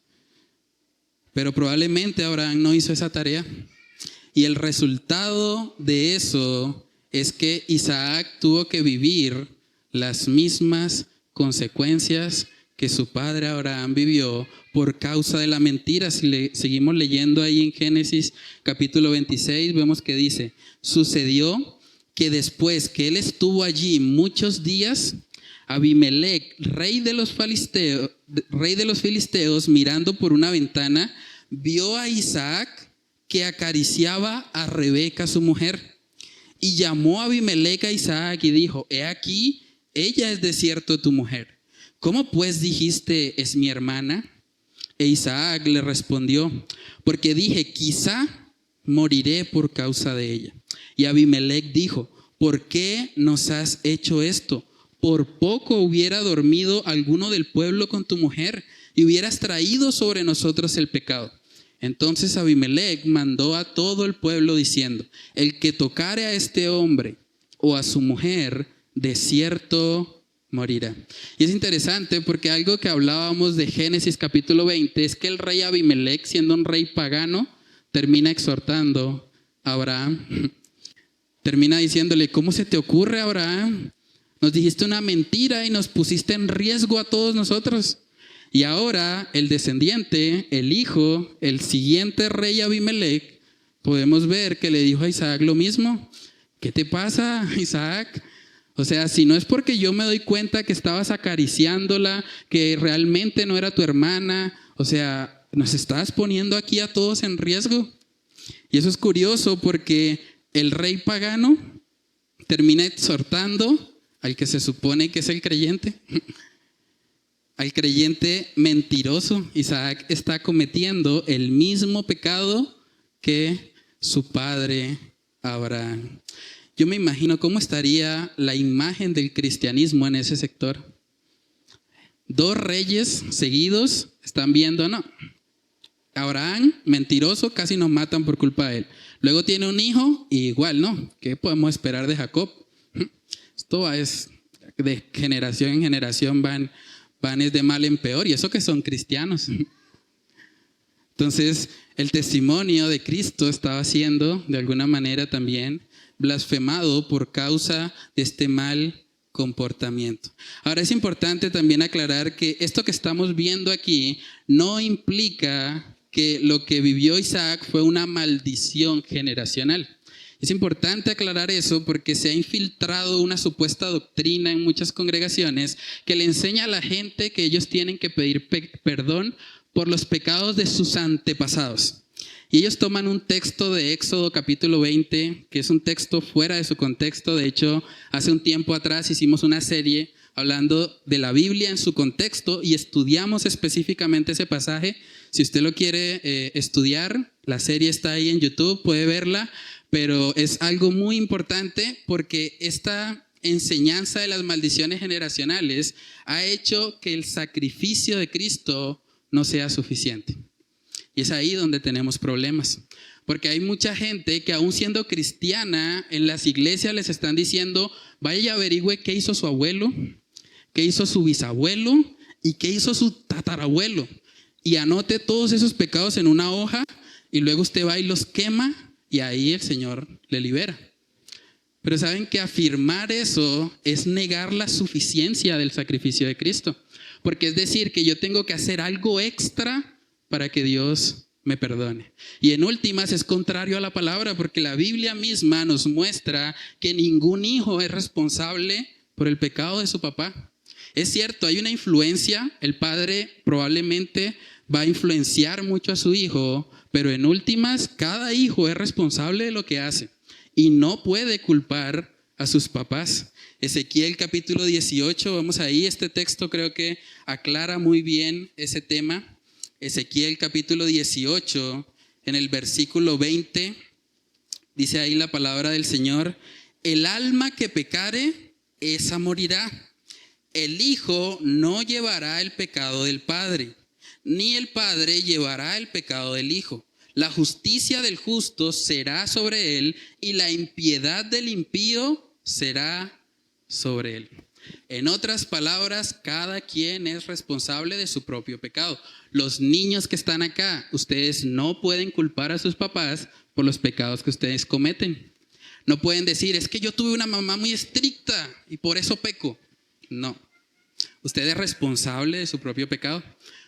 Pero probablemente Abraham no hizo esa tarea. Y el resultado de eso es que Isaac tuvo que vivir las mismas consecuencias que su padre Abraham vivió por causa de la mentira. Si seguimos leyendo ahí en Génesis capítulo 26, vemos que dice: sucedió que después que él estuvo allí muchos días, Abimelec, rey de los filisteos, mirando por una ventana, vio a Isaac que acariciaba a Rebeca, su mujer. Y llamó a Abimelec a Isaac y dijo: he aquí, ella es de cierto tu mujer. ¿Cómo pues dijiste, es mi hermana? E Isaac le respondió: porque dije, quizá moriré por causa de ella. Y Abimelec dijo: ¿por qué nos has hecho esto? Por poco hubiera dormido alguno del pueblo con tu mujer y hubieras traído sobre nosotros el pecado. Entonces Abimelec mandó a todo el pueblo diciendo: el que tocare a este hombre o a su mujer, de cierto morirá. Y es interesante porque algo que hablábamos de Génesis capítulo 20 es que el rey Abimelec, siendo un rey pagano, termina exhortando a Abraham. Termina diciéndole: ¿cómo se te ocurre, Abraham? Nos dijiste una mentira y nos pusiste en riesgo a todos nosotros. Y ahora el descendiente, el hijo, el siguiente rey Abimelech, podemos ver que le dijo a Isaac lo mismo. ¿Qué te pasa, Isaac? O sea, si no es porque yo me doy cuenta que estabas acariciándola, que realmente no era tu hermana, o sea, nos estás poniendo aquí a todos en riesgo. Y eso es curioso porque el rey pagano termina exhortando al que se supone que es el creyente, al creyente mentiroso. Isaac está cometiendo el mismo pecado que su padre Abraham. Yo me imagino cómo estaría la imagen del cristianismo en ese sector. 2 reyes seguidos están viendo, no. Abraham, mentiroso, casi nos matan por culpa de él. Luego tiene un hijo y igual, ¿no? ¿Qué podemos esperar de Jacob? Esto es de generación en generación, van es de mal en peor, y eso que son cristianos. Entonces, el testimonio de Cristo estaba siendo, de alguna manera también, blasfemado por causa de este mal comportamiento. Ahora es importante también aclarar que esto que estamos viendo aquí no implica que lo que vivió Isaac fue una maldición generacional. Es importante aclarar eso porque se ha infiltrado una supuesta doctrina en muchas congregaciones que le enseña a la gente que ellos tienen que pedir perdón por los pecados de sus antepasados. Y ellos toman un texto de Éxodo capítulo 20, que es un texto fuera de su contexto. De hecho, hace un tiempo atrás hicimos una serie hablando de la Biblia en su contexto y estudiamos específicamente ese pasaje. Si usted lo quiere estudiar, la serie está ahí en YouTube, puede verla, pero es algo muy importante porque esta enseñanza de las maldiciones generacionales ha hecho que el sacrificio de Cristo no sea suficiente. Y es ahí donde tenemos problemas. Porque hay mucha gente que aún siendo cristiana, en las iglesias les están diciendo, vaya y averigüe qué hizo su abuelo, qué hizo su bisabuelo y qué hizo su tatarabuelo. Y anote todos esos pecados en una hoja y luego usted va y los quema y ahí el Señor le libera. Pero saben que afirmar eso es negar la suficiencia del sacrificio de Cristo. Porque es decir que yo tengo que hacer algo extra para que Dios me perdone. Y en últimas es contrario a la palabra, porque la Biblia misma nos muestra que ningún hijo es responsable por el pecado de su papá. Es cierto, hay una influencia, el padre probablemente va a influenciar mucho a su hijo, pero en últimas cada hijo es responsable de lo que hace y no puede culpar a sus papás. Ezequiel capítulo 18, vamos ahí, este texto creo que aclara muy bien ese tema. Ezequiel capítulo 18, en el versículo 20, dice ahí la palabra del Señor: el alma que pecare, esa morirá. El hijo no llevará el pecado del padre, ni el padre llevará el pecado del hijo. La justicia del justo será sobre él, y la impiedad del impío será sobre él. En otras palabras, cada quien es responsable de su propio pecado. Los niños que están acá, ustedes no pueden culpar a sus papás por los pecados que ustedes cometen. No pueden decir, es que yo tuve una mamá muy estricta y por eso peco. No. Usted es responsable de su propio pecado.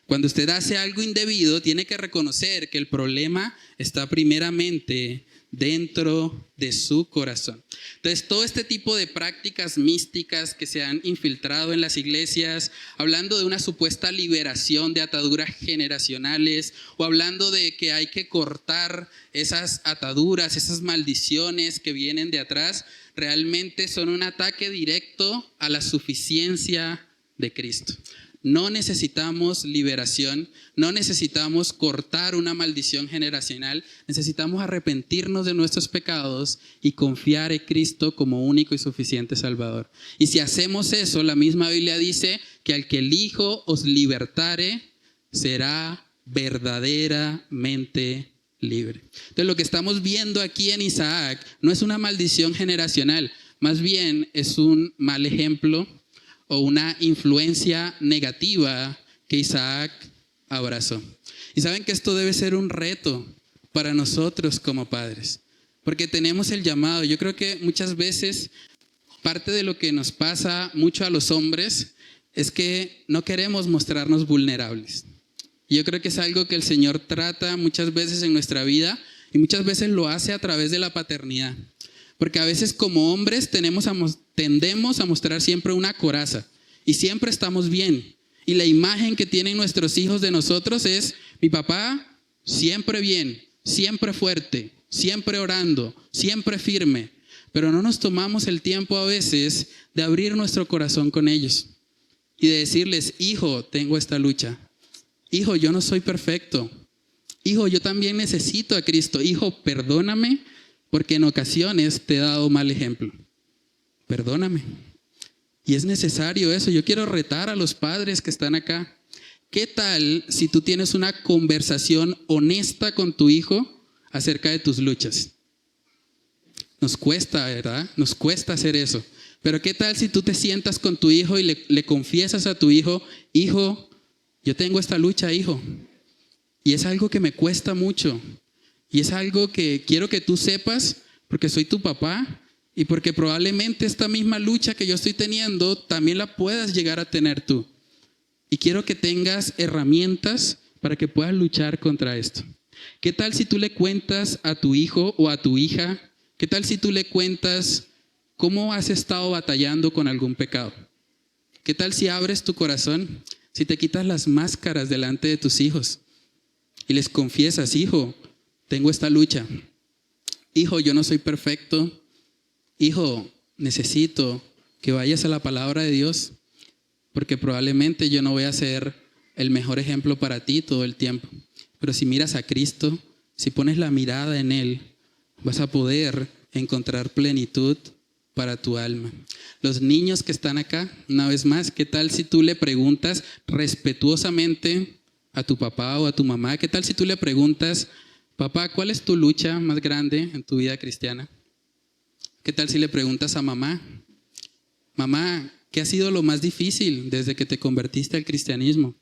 Cuando usted hace algo indebido, tiene que reconocer que el problema está primeramente dentro de su corazón. Entonces, todo este tipo de prácticas místicas que se han infiltrado en las iglesias, hablando de una supuesta liberación de ataduras generacionales, o hablando de que hay que cortar esas ataduras, esas maldiciones que vienen de atrás, realmente son un ataque directo a la suficiencia de Cristo. No necesitamos liberación, no necesitamos cortar una maldición generacional, necesitamos arrepentirnos de nuestros pecados y confiar en Cristo como único y suficiente Salvador. Y si hacemos eso, la misma Biblia dice que al que el Hijo os libertare, será verdaderamente libre. Entonces, lo que estamos viendo aquí en Isaac no es una maldición generacional, más bien es un mal ejemplo o una influencia negativa que Isaac abrazó. Y saben que esto debe ser un reto para nosotros como padres, porque tenemos el llamado. Yo creo que muchas veces parte de lo que nos pasa mucho a los hombres es que no queremos mostrarnos vulnerables. Yo creo que es algo que el Señor trata muchas veces en nuestra vida y muchas veces lo hace a través de la paternidad. Porque a veces como hombres tendemos a mostrar siempre una coraza y siempre estamos bien. Y la imagen que tienen nuestros hijos de nosotros es: mi papá siempre bien, siempre fuerte, siempre orando, siempre firme. Pero no nos tomamos el tiempo a veces de abrir nuestro corazón con ellos y de decirles: hijo, tengo esta lucha. Hijo, yo no soy perfecto. Hijo, yo también necesito a Cristo. Hijo, perdóname porque en ocasiones te he dado mal ejemplo. Perdóname. Y es necesario eso. Yo quiero retar a los padres que están acá. ¿Qué tal si tú tienes una conversación honesta con tu hijo acerca de tus luchas? Nos cuesta, ¿verdad? Nos cuesta hacer eso. Pero ¿qué tal si tú te sientas con tu hijo y le confiesas a tu hijo: hijo, yo tengo esta lucha, hijo, y es algo que me cuesta mucho, y es algo que quiero que tú sepas porque soy tu papá y porque probablemente esta misma lucha que yo estoy teniendo también la puedas llegar a tener tú, y quiero que tengas herramientas para que puedas luchar contra esto. ¿Qué tal si tú le cuentas a tu hijo o a tu hija? ¿Qué tal si tú le cuentas cómo has estado batallando con algún pecado? ¿Qué tal si abres tu corazón? Si te quitas las máscaras delante de tus hijos y les confiesas: hijo, tengo esta lucha. Hijo, yo no soy perfecto. Hijo, necesito que vayas a la palabra de Dios, porque probablemente yo no voy a ser el mejor ejemplo para ti todo el tiempo. Pero si miras a Cristo, si pones la mirada en Él, vas a poder encontrar plenitud para tu alma. Los niños que están acá, una vez más, ¿qué tal si tú le preguntas respetuosamente a tu papá o a tu mamá? ¿Qué tal si tú le preguntas: papá, ¿cuál es tu lucha más grande en tu vida cristiana? ¿Qué tal si le preguntas a mamá: mamá, ¿qué ha sido lo más difícil desde que te convertiste al cristianismo?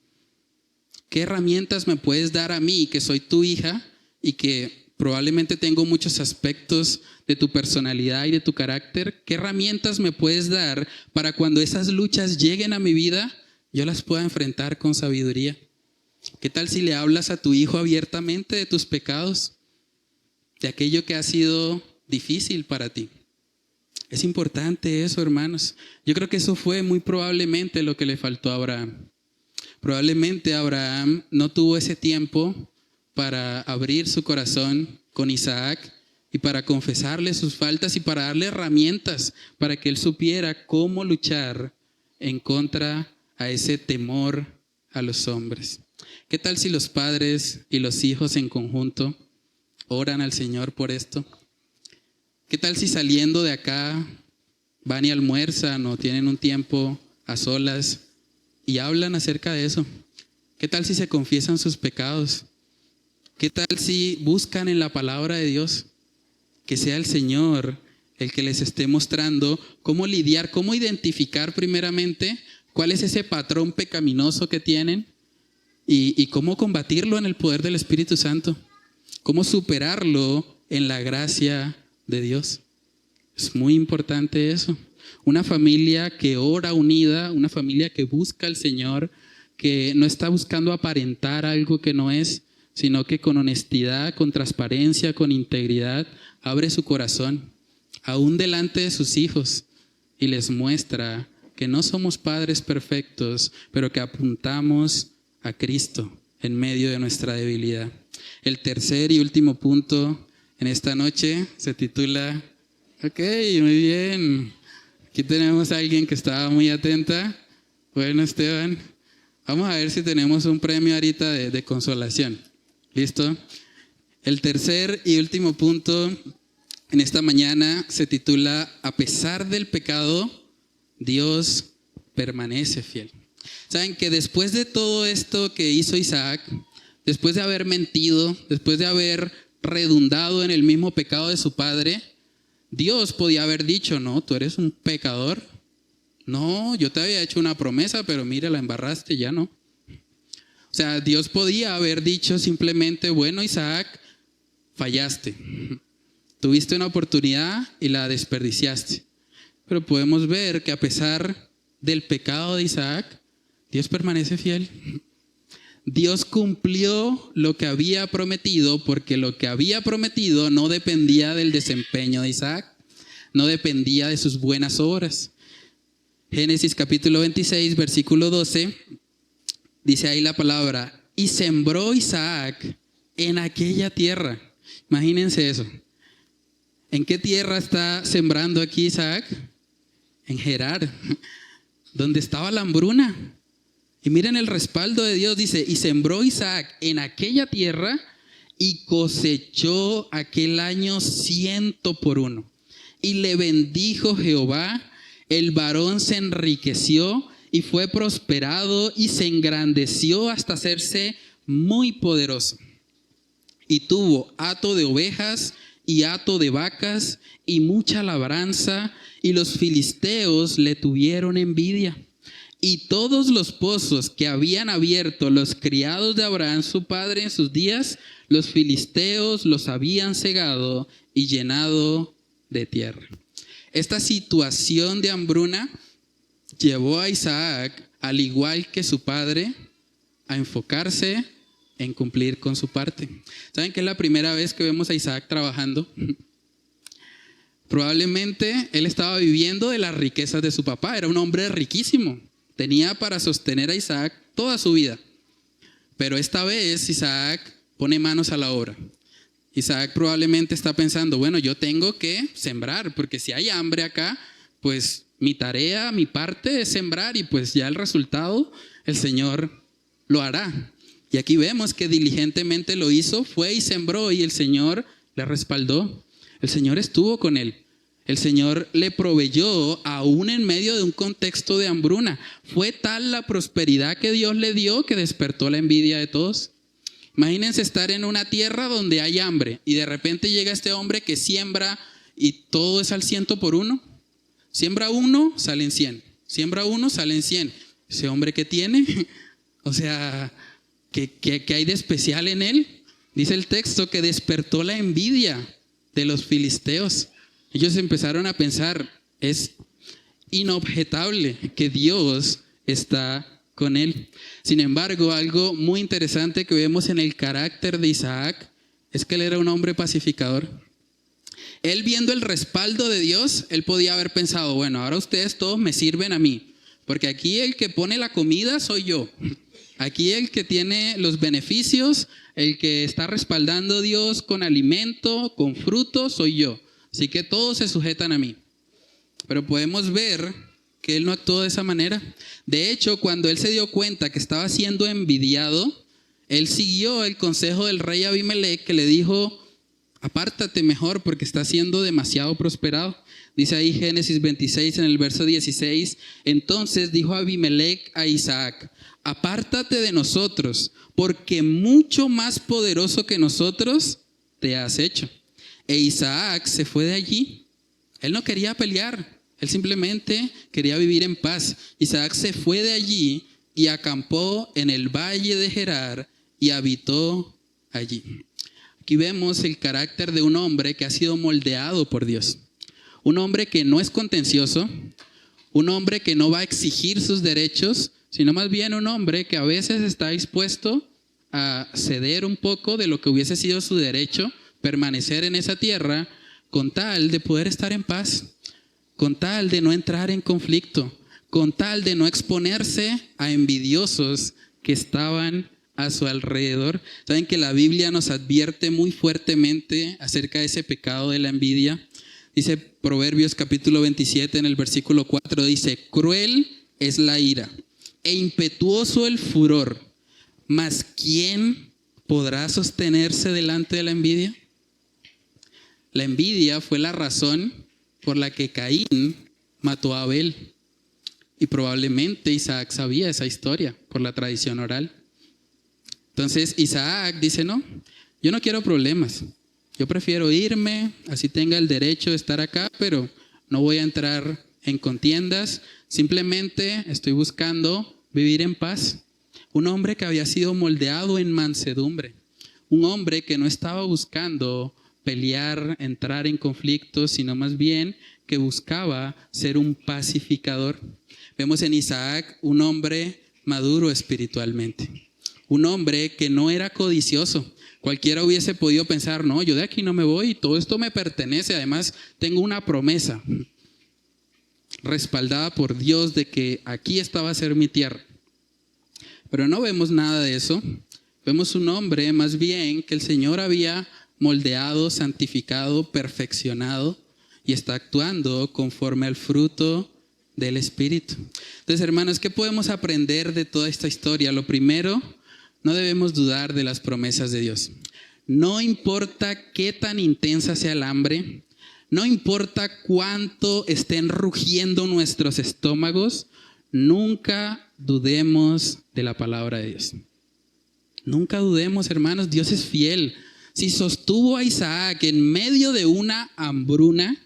¿Qué herramientas me puedes dar a mí, que soy tu hija y que probablemente tengo muchos aspectos de tu personalidad y de tu carácter? ¿Qué herramientas me puedes dar para cuando esas luchas lleguen a mi vida, yo las pueda enfrentar con sabiduría? ¿Qué tal si le hablas a tu hijo abiertamente de tus pecados, de aquello que ha sido difícil para ti? Es importante eso, hermanos. Yo creo que eso fue muy probablemente lo que le faltó a Abraham. Probablemente Abraham no tuvo ese tiempo para abrir su corazón con Isaac y para confesarle sus faltas y para darle herramientas para que él supiera cómo luchar en contra a ese temor a los hombres. ¿Qué tal si los padres y los hijos en conjunto oran al Señor por esto? ¿Qué tal si saliendo de acá van y almuerzan o tienen un tiempo a solas y hablan acerca de eso? ¿Qué tal si se confiesan sus pecados? ¿Qué tal si buscan en la palabra de Dios que sea el Señor el que les esté mostrando cómo lidiar, cómo identificar primeramente cuál es ese patrón pecaminoso que tienen y cómo combatirlo en el poder del Espíritu Santo? ¿Cómo superarlo en la gracia de Dios? Es muy importante eso. Una familia que ora unida, una familia que busca al Señor, que no está buscando aparentar algo que no es, sino que con honestidad, con transparencia, con integridad, abre su corazón, aún delante de sus hijos, y les muestra que no somos padres perfectos, pero que apuntamos a Cristo en medio de nuestra debilidad. El tercer y último punto en esta noche se titula... Ok, muy bien. Aquí tenemos a alguien que estaba muy atenta. Bueno, Esteban, vamos a ver si tenemos un premio ahorita de consolación. ¿Listo? El tercer y último punto en esta mañana se titula: a pesar del pecado, Dios permanece fiel. Saben que después de todo esto que hizo Isaac, después de haber mentido, después de haber redundado en el mismo pecado de su padre, Dios podía haber dicho: no, tú eres un pecador. No, yo te había hecho una promesa, pero mira, la embarraste, ya no. O sea, Dios podía haber dicho simplemente: bueno, Isaac, fallaste. Tuviste una oportunidad y la desperdiciaste. Pero podemos ver que a pesar del pecado de Isaac, Dios permanece fiel. Dios cumplió lo que había prometido, porque lo que había prometido no dependía del desempeño de Isaac, no dependía de sus buenas obras. Génesis capítulo 26, versículo 12, dice ahí la palabra, y sembró Isaac en aquella tierra. Imagínense eso. ¿En qué tierra está sembrando aquí Isaac? En Gerar, donde estaba la hambruna. Y miren el respaldo de Dios, dice, y sembró Isaac en aquella tierra y cosechó aquel año 100 por 1. Y le bendijo Jehová, el varón se enriqueció y fue prosperado y se engrandeció hasta hacerse muy poderoso. Y tuvo hato de ovejas y hato de vacas y mucha labranza, y los filisteos le tuvieron envidia. Y todos los pozos que habían abierto los criados de Abraham su padre en sus días, los filisteos los habían cegado y llenado de tierra. Esta situación de hambruna llevó a Isaac, al igual que su padre, a enfocarse en cumplir con su parte. ¿Saben que es la primera vez que vemos a Isaac trabajando? Probablemente él estaba viviendo de las riquezas de su papá. Era un hombre riquísimo. Tenía para sostener a Isaac toda su vida. Pero esta vez Isaac pone manos a la obra. Isaac probablemente está pensando, bueno, yo tengo que sembrar, porque si hay hambre acá, pues mi tarea, mi parte es sembrar, y pues ya el resultado el Señor lo hará. Y aquí vemos que diligentemente lo hizo, fue y sembró, y el Señor le respaldó. El Señor estuvo con él. El Señor le proveyó aún en medio de un contexto de hambruna. Fue tal la prosperidad que Dios le dio que despertó la envidia de todos. Imagínense estar en una tierra donde hay hambre y de repente llega este hombre que siembra y todo es al 100 por 1. Siembra uno, salen 100. Siembra uno, salen 100. Ese hombre que tiene, o sea, ¿qué hay de especial en él? Dice el texto que despertó la envidia de los filisteos. Ellos empezaron a pensar, es inobjetable que Dios está con él. Sin embargo, algo muy interesante que vemos en el carácter de Isaac es que él era un hombre pacificador. Él, viendo el respaldo de Dios, él podía haber pensado, bueno, ahora ustedes todos me sirven a mí, porque aquí el que pone la comida soy yo. Aquí el que tiene los beneficios, el que está respaldando a Dios con alimento, con fruto, soy yo. Así que todos se sujetan a mí. Pero podemos ver que él no actuó de esa manera. De hecho, cuando él se dio cuenta que estaba siendo envidiado, él siguió el consejo del rey Abimelec, que le dijo, apártate mejor porque estás siendo demasiado prosperado. Dice ahí Génesis 26 en el verso 16, entonces dijo Abimelec a Isaac, apártate de nosotros, porque mucho más poderoso que nosotros te has hecho. E Isaac se fue de allí. Él no quería pelear, él simplemente quería vivir en paz. Isaac se fue de allí y acampó en el valle de Gerar y habitó allí. Aquí vemos el carácter de un hombre que ha sido moldeado por Dios. Un hombre que no es contencioso, un hombre que no va a exigir sus derechos, sino más bien un hombre que a veces está dispuesto a ceder un poco de lo que hubiese sido su derecho, permanecer en esa tierra con tal de poder estar en paz, con tal de no entrar en conflicto, con tal de no exponerse a envidiosos que estaban a su alrededor. Saben que la Biblia nos advierte muy fuertemente acerca de ese pecado de la envidia. Dice Proverbios capítulo 27 en el versículo 4, dice, cruel es la ira e impetuoso el furor, mas ¿quién podrá sostenerse delante de la envidia? La envidia fue la razón por la que Caín mató a Abel. Y probablemente Isaac sabía esa historia por la tradición oral. Entonces Isaac dice, no, yo no quiero problemas. Yo prefiero irme, así tenga el derecho de estar acá, pero no voy a entrar en contiendas. Simplemente estoy buscando vivir en paz. Un hombre que había sido moldeado en mansedumbre. Un hombre que no estaba buscando pelear, entrar en conflictos, sino más bien que buscaba ser un pacificador. Vemos en Isaac un hombre maduro espiritualmente. Un hombre que no era codicioso. Cualquiera hubiese podido pensar, no, yo de aquí no me voy, todo esto me pertenece, además tengo una promesa respaldada por Dios de que aquí esta va a ser mi tierra. Pero no vemos nada de eso. Vemos un hombre más bien que el Señor había moldeado, santificado, perfeccionado y está actuando conforme al fruto del Espíritu. Entonces, hermanos, ¿qué podemos aprender de toda esta historia? Lo primero, no debemos dudar de las promesas de Dios. No importa qué tan intensa sea el hambre, no importa cuánto estén rugiendo nuestros estómagos, nunca dudemos de la palabra de Dios. Nunca dudemos, hermanos, Dios es fiel. Si sostuvo a Isaac en medio de una hambruna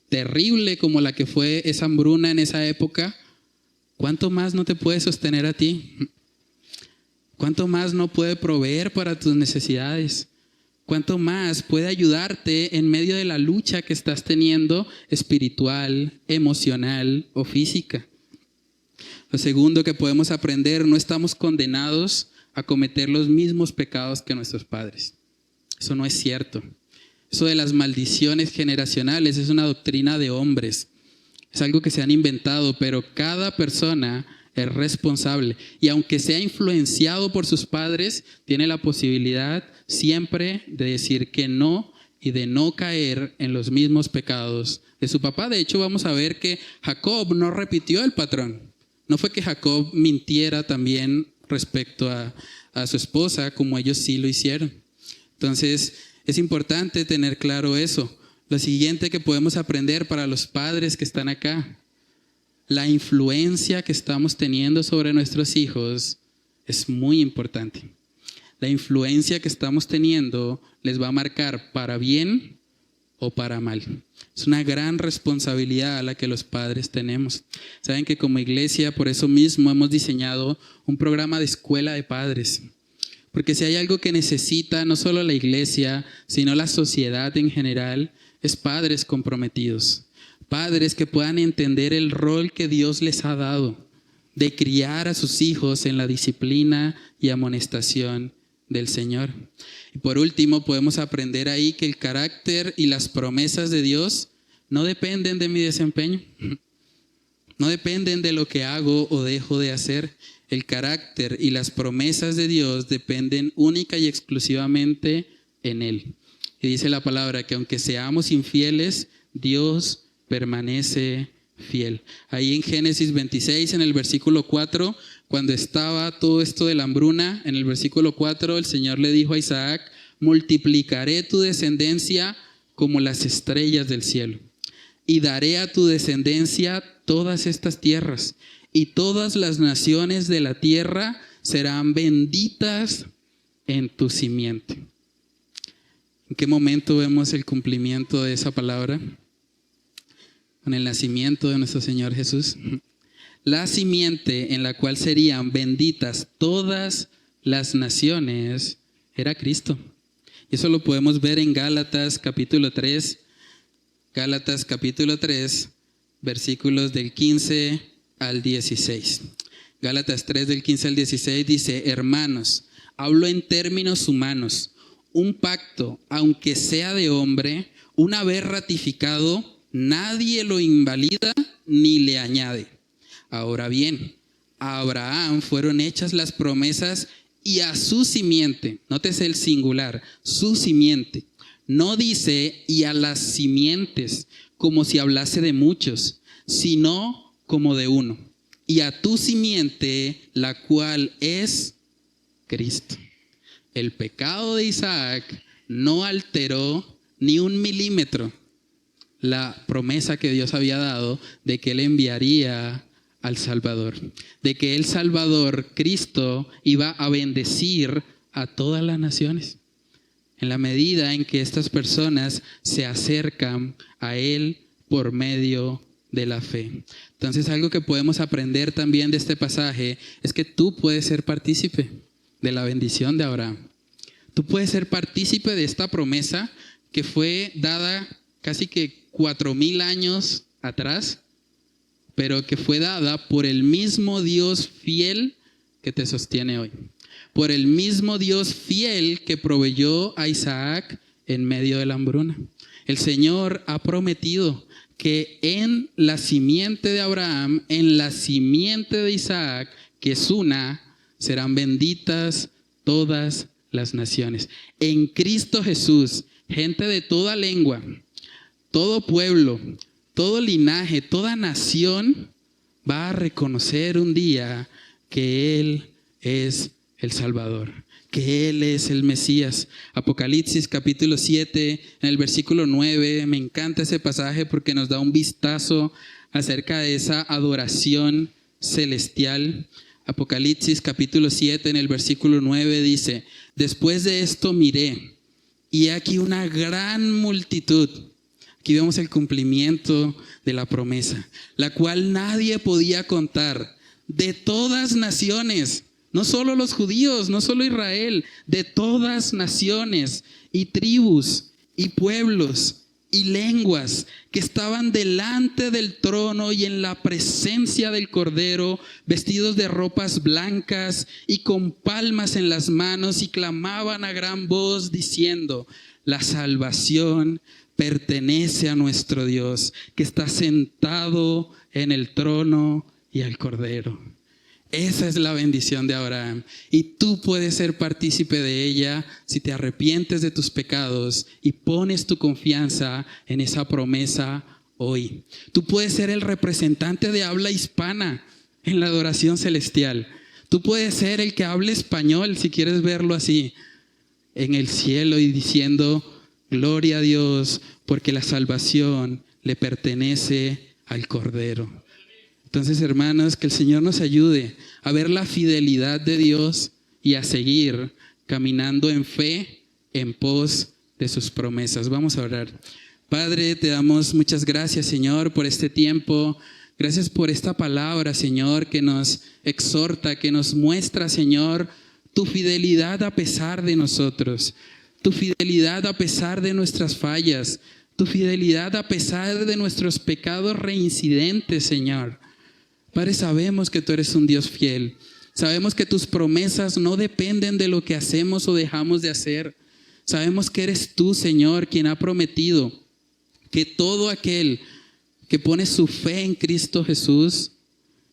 terrible como la que fue esa hambruna en esa época, ¿cuánto más no te puede sostener a ti? ¿Cuánto más no puede proveer para tus necesidades? ¿Cuánto más puede ayudarte en medio de la lucha que estás teniendo espiritual, emocional o física? Lo segundo que podemos aprender, no estamos condenados a cometer los mismos pecados que nuestros padres. Eso no es cierto. Eso de las maldiciones generacionales es una doctrina de hombres. Es algo que se han inventado, pero cada persona es responsable. Y aunque sea influenciado por sus padres, tiene la posibilidad siempre de decir que no y de no caer en los mismos pecados de su papá. De hecho, vamos a ver que Jacob no repitió el patrón. No fue que Jacob mintiera también respecto a su esposa, como ellos sí lo hicieron. Entonces, es importante tener claro eso. Lo siguiente que podemos aprender para los padres que están acá, la influencia que estamos teniendo sobre nuestros hijos es muy importante. La influencia que estamos teniendo les va a marcar para bien o para mal. Es una gran responsabilidad a la que los padres tenemos. Saben que como iglesia, por eso mismo hemos diseñado un programa de escuela de padres. Porque si hay algo que necesita no solo la iglesia, sino la sociedad en general, es padres comprometidos. Padres que puedan entender el rol que Dios les ha dado de criar a sus hijos en la disciplina y amonestación del Señor. Y por último, podemos aprender ahí que el carácter y las promesas de Dios no dependen de mi desempeño. No dependen de lo que hago o dejo de hacer. El carácter y las promesas de Dios dependen única y exclusivamente en Él. Y dice la palabra que aunque seamos infieles, Dios permanece fiel. Ahí en Génesis 26, en el versículo 4, cuando estaba todo esto de la hambruna, en el versículo 4 el Señor le dijo a Isaac: multiplicaré tu descendencia como las estrellas del cielo, y daré a tu descendencia todas estas tierras, y todas las naciones de la tierra serán benditas en tu simiente. ¿En qué momento vemos el cumplimiento de esa palabra? Con el nacimiento de nuestro Señor Jesús. La simiente en la cual serían benditas todas las naciones era Cristo. Y eso lo podemos ver en Gálatas capítulo 3. Gálatas capítulo 3, versículos del 15 al 16. Gálatas 3 del 15 al 16 dice: hermanos, hablo en términos humanos. Un pacto, aunque sea de hombre, una vez ratificado, nadie lo invalida ni le añade. Ahora bien, a Abraham fueron hechas las promesas y a su simiente, nótese el singular, su simiente. No dice y a las simientes como si hablase de muchos, sino como de uno. Y a tu simiente, la cual es Cristo. El pecado de Isaac no alteró ni un milímetro la promesa que Dios había dado de que Él enviaría al Salvador, de que el Salvador, Cristo, iba a bendecir a todas las naciones en la medida en que estas personas se acercan a Él por medio de la fe. Entonces, algo que podemos aprender también de este pasaje es que tú puedes ser partícipe de la bendición de Abraham. Tú puedes ser partícipe de esta promesa que fue dada casi que 4,000 años atrás, pero que fue dada por el mismo Dios fiel que te sostiene hoy. Por el mismo Dios fiel que proveyó a Isaac en medio de la hambruna. El Señor ha prometido que en la simiente de Abraham, en la simiente de Isaac, que es una, serán benditas todas las naciones. En Cristo Jesús, gente de toda lengua, todo pueblo, todo linaje, toda nación va a reconocer un día que Él es el Salvador, que Él es el Mesías. Apocalipsis capítulo 7, en el versículo 9, me encanta ese pasaje porque nos da un vistazo acerca de esa adoración celestial. Apocalipsis capítulo 7, en el versículo 9 dice: después de esto miré, y he aquí una gran multitud. Aquí vemos el cumplimiento de la promesa, la cual nadie podía contar, de todas naciones. No solo los judíos, no solo Israel, de todas naciones y tribus y pueblos y lenguas que estaban delante del trono y en la presencia del Cordero, vestidos de ropas blancas y con palmas en las manos, y clamaban a gran voz diciendo: la salvación pertenece a nuestro Dios, que está sentado en el trono y al Cordero. Esa es la bendición de Abraham, y tú puedes ser partícipe de ella si te arrepientes de tus pecados y pones tu confianza en esa promesa hoy. Tú puedes ser el representante de habla hispana en la adoración celestial. Tú puedes ser el que hable español, si quieres verlo así, en el cielo, y diciendo: gloria a Dios, porque la salvación le pertenece al Cordero. Entonces, hermanos, que el Señor nos ayude a ver la fidelidad de Dios y a seguir caminando en fe en pos de sus promesas. Vamos a orar. Padre, te damos muchas gracias, Señor, por este tiempo. Gracias por esta palabra, Señor, que nos exhorta, que nos muestra, Señor, tu fidelidad a pesar de nosotros, tu fidelidad a pesar de nuestras fallas, tu fidelidad a pesar de nuestros pecados reincidentes, Señor. Padre, sabemos que tú eres un Dios fiel. Sabemos que tus promesas no dependen de lo que hacemos o dejamos de hacer. Sabemos que eres tú, Señor, quien ha prometido que todo aquel que pone su fe en Cristo Jesús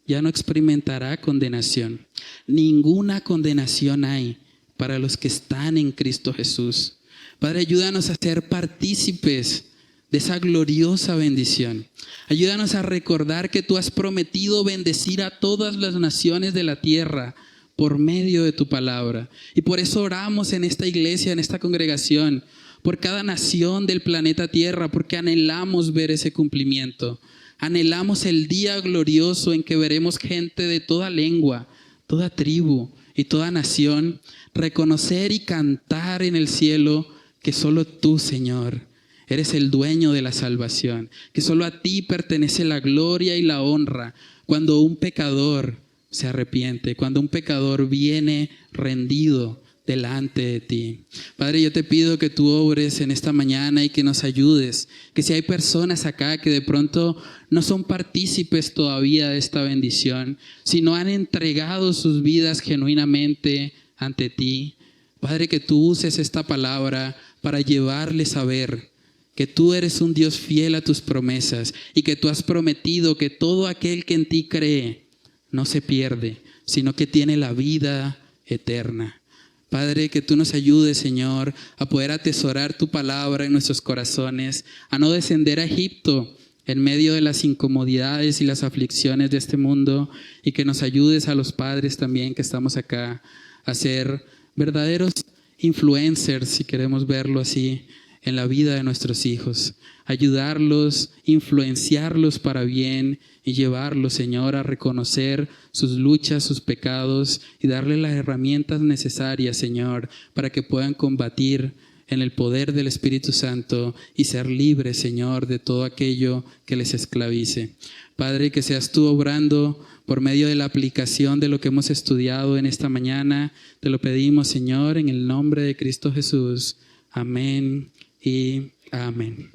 ya no experimentará condenación. Ninguna condenación hay para los que están en Cristo Jesús. Padre, ayúdanos a ser partícipes de esa gloriosa bendición. Ayúdanos a recordar que tú has prometido bendecir a todas las naciones de la tierra por medio de tu palabra. Y por eso oramos en esta iglesia, en esta congregación, por cada nación del planeta Tierra, porque anhelamos ver ese cumplimiento. Anhelamos el día glorioso en que veremos gente de toda lengua, toda tribu y toda nación reconocer y cantar en el cielo que solo tú, Señor, eres el dueño de la salvación, que solo a ti pertenece la gloria y la honra cuando un pecador se arrepiente, cuando un pecador viene rendido delante de ti. Padre, yo te pido que tú obres en esta mañana y que nos ayudes, que si hay personas acá que de pronto no son partícipes todavía de esta bendición, si no han entregado sus vidas genuinamente ante ti, Padre, que tú uses esta palabra para llevarles a ver que tú eres un Dios fiel a tus promesas y que tú has prometido que todo aquel que en ti cree no se pierde, sino que tiene la vida eterna. Padre, que tú nos ayudes, Señor, a poder atesorar tu palabra en nuestros corazones, a no descender a Egipto en medio de las incomodidades y las aflicciones de este mundo, y que nos ayudes a los padres también que estamos acá a ser verdaderos influencers, si queremos verlo así, en la vida de nuestros hijos. Ayudarlos, influenciarlos para bien y llevarlos, Señor, a reconocer sus luchas, sus pecados y darles las herramientas necesarias, Señor, para que puedan combatir en el poder del Espíritu Santo y ser libres, Señor, de todo aquello que les esclavice. Padre, que seas tú obrando por medio de la aplicación de lo que hemos estudiado en esta mañana. Te lo pedimos, Señor, en el nombre de Cristo Jesús. Amén y amén.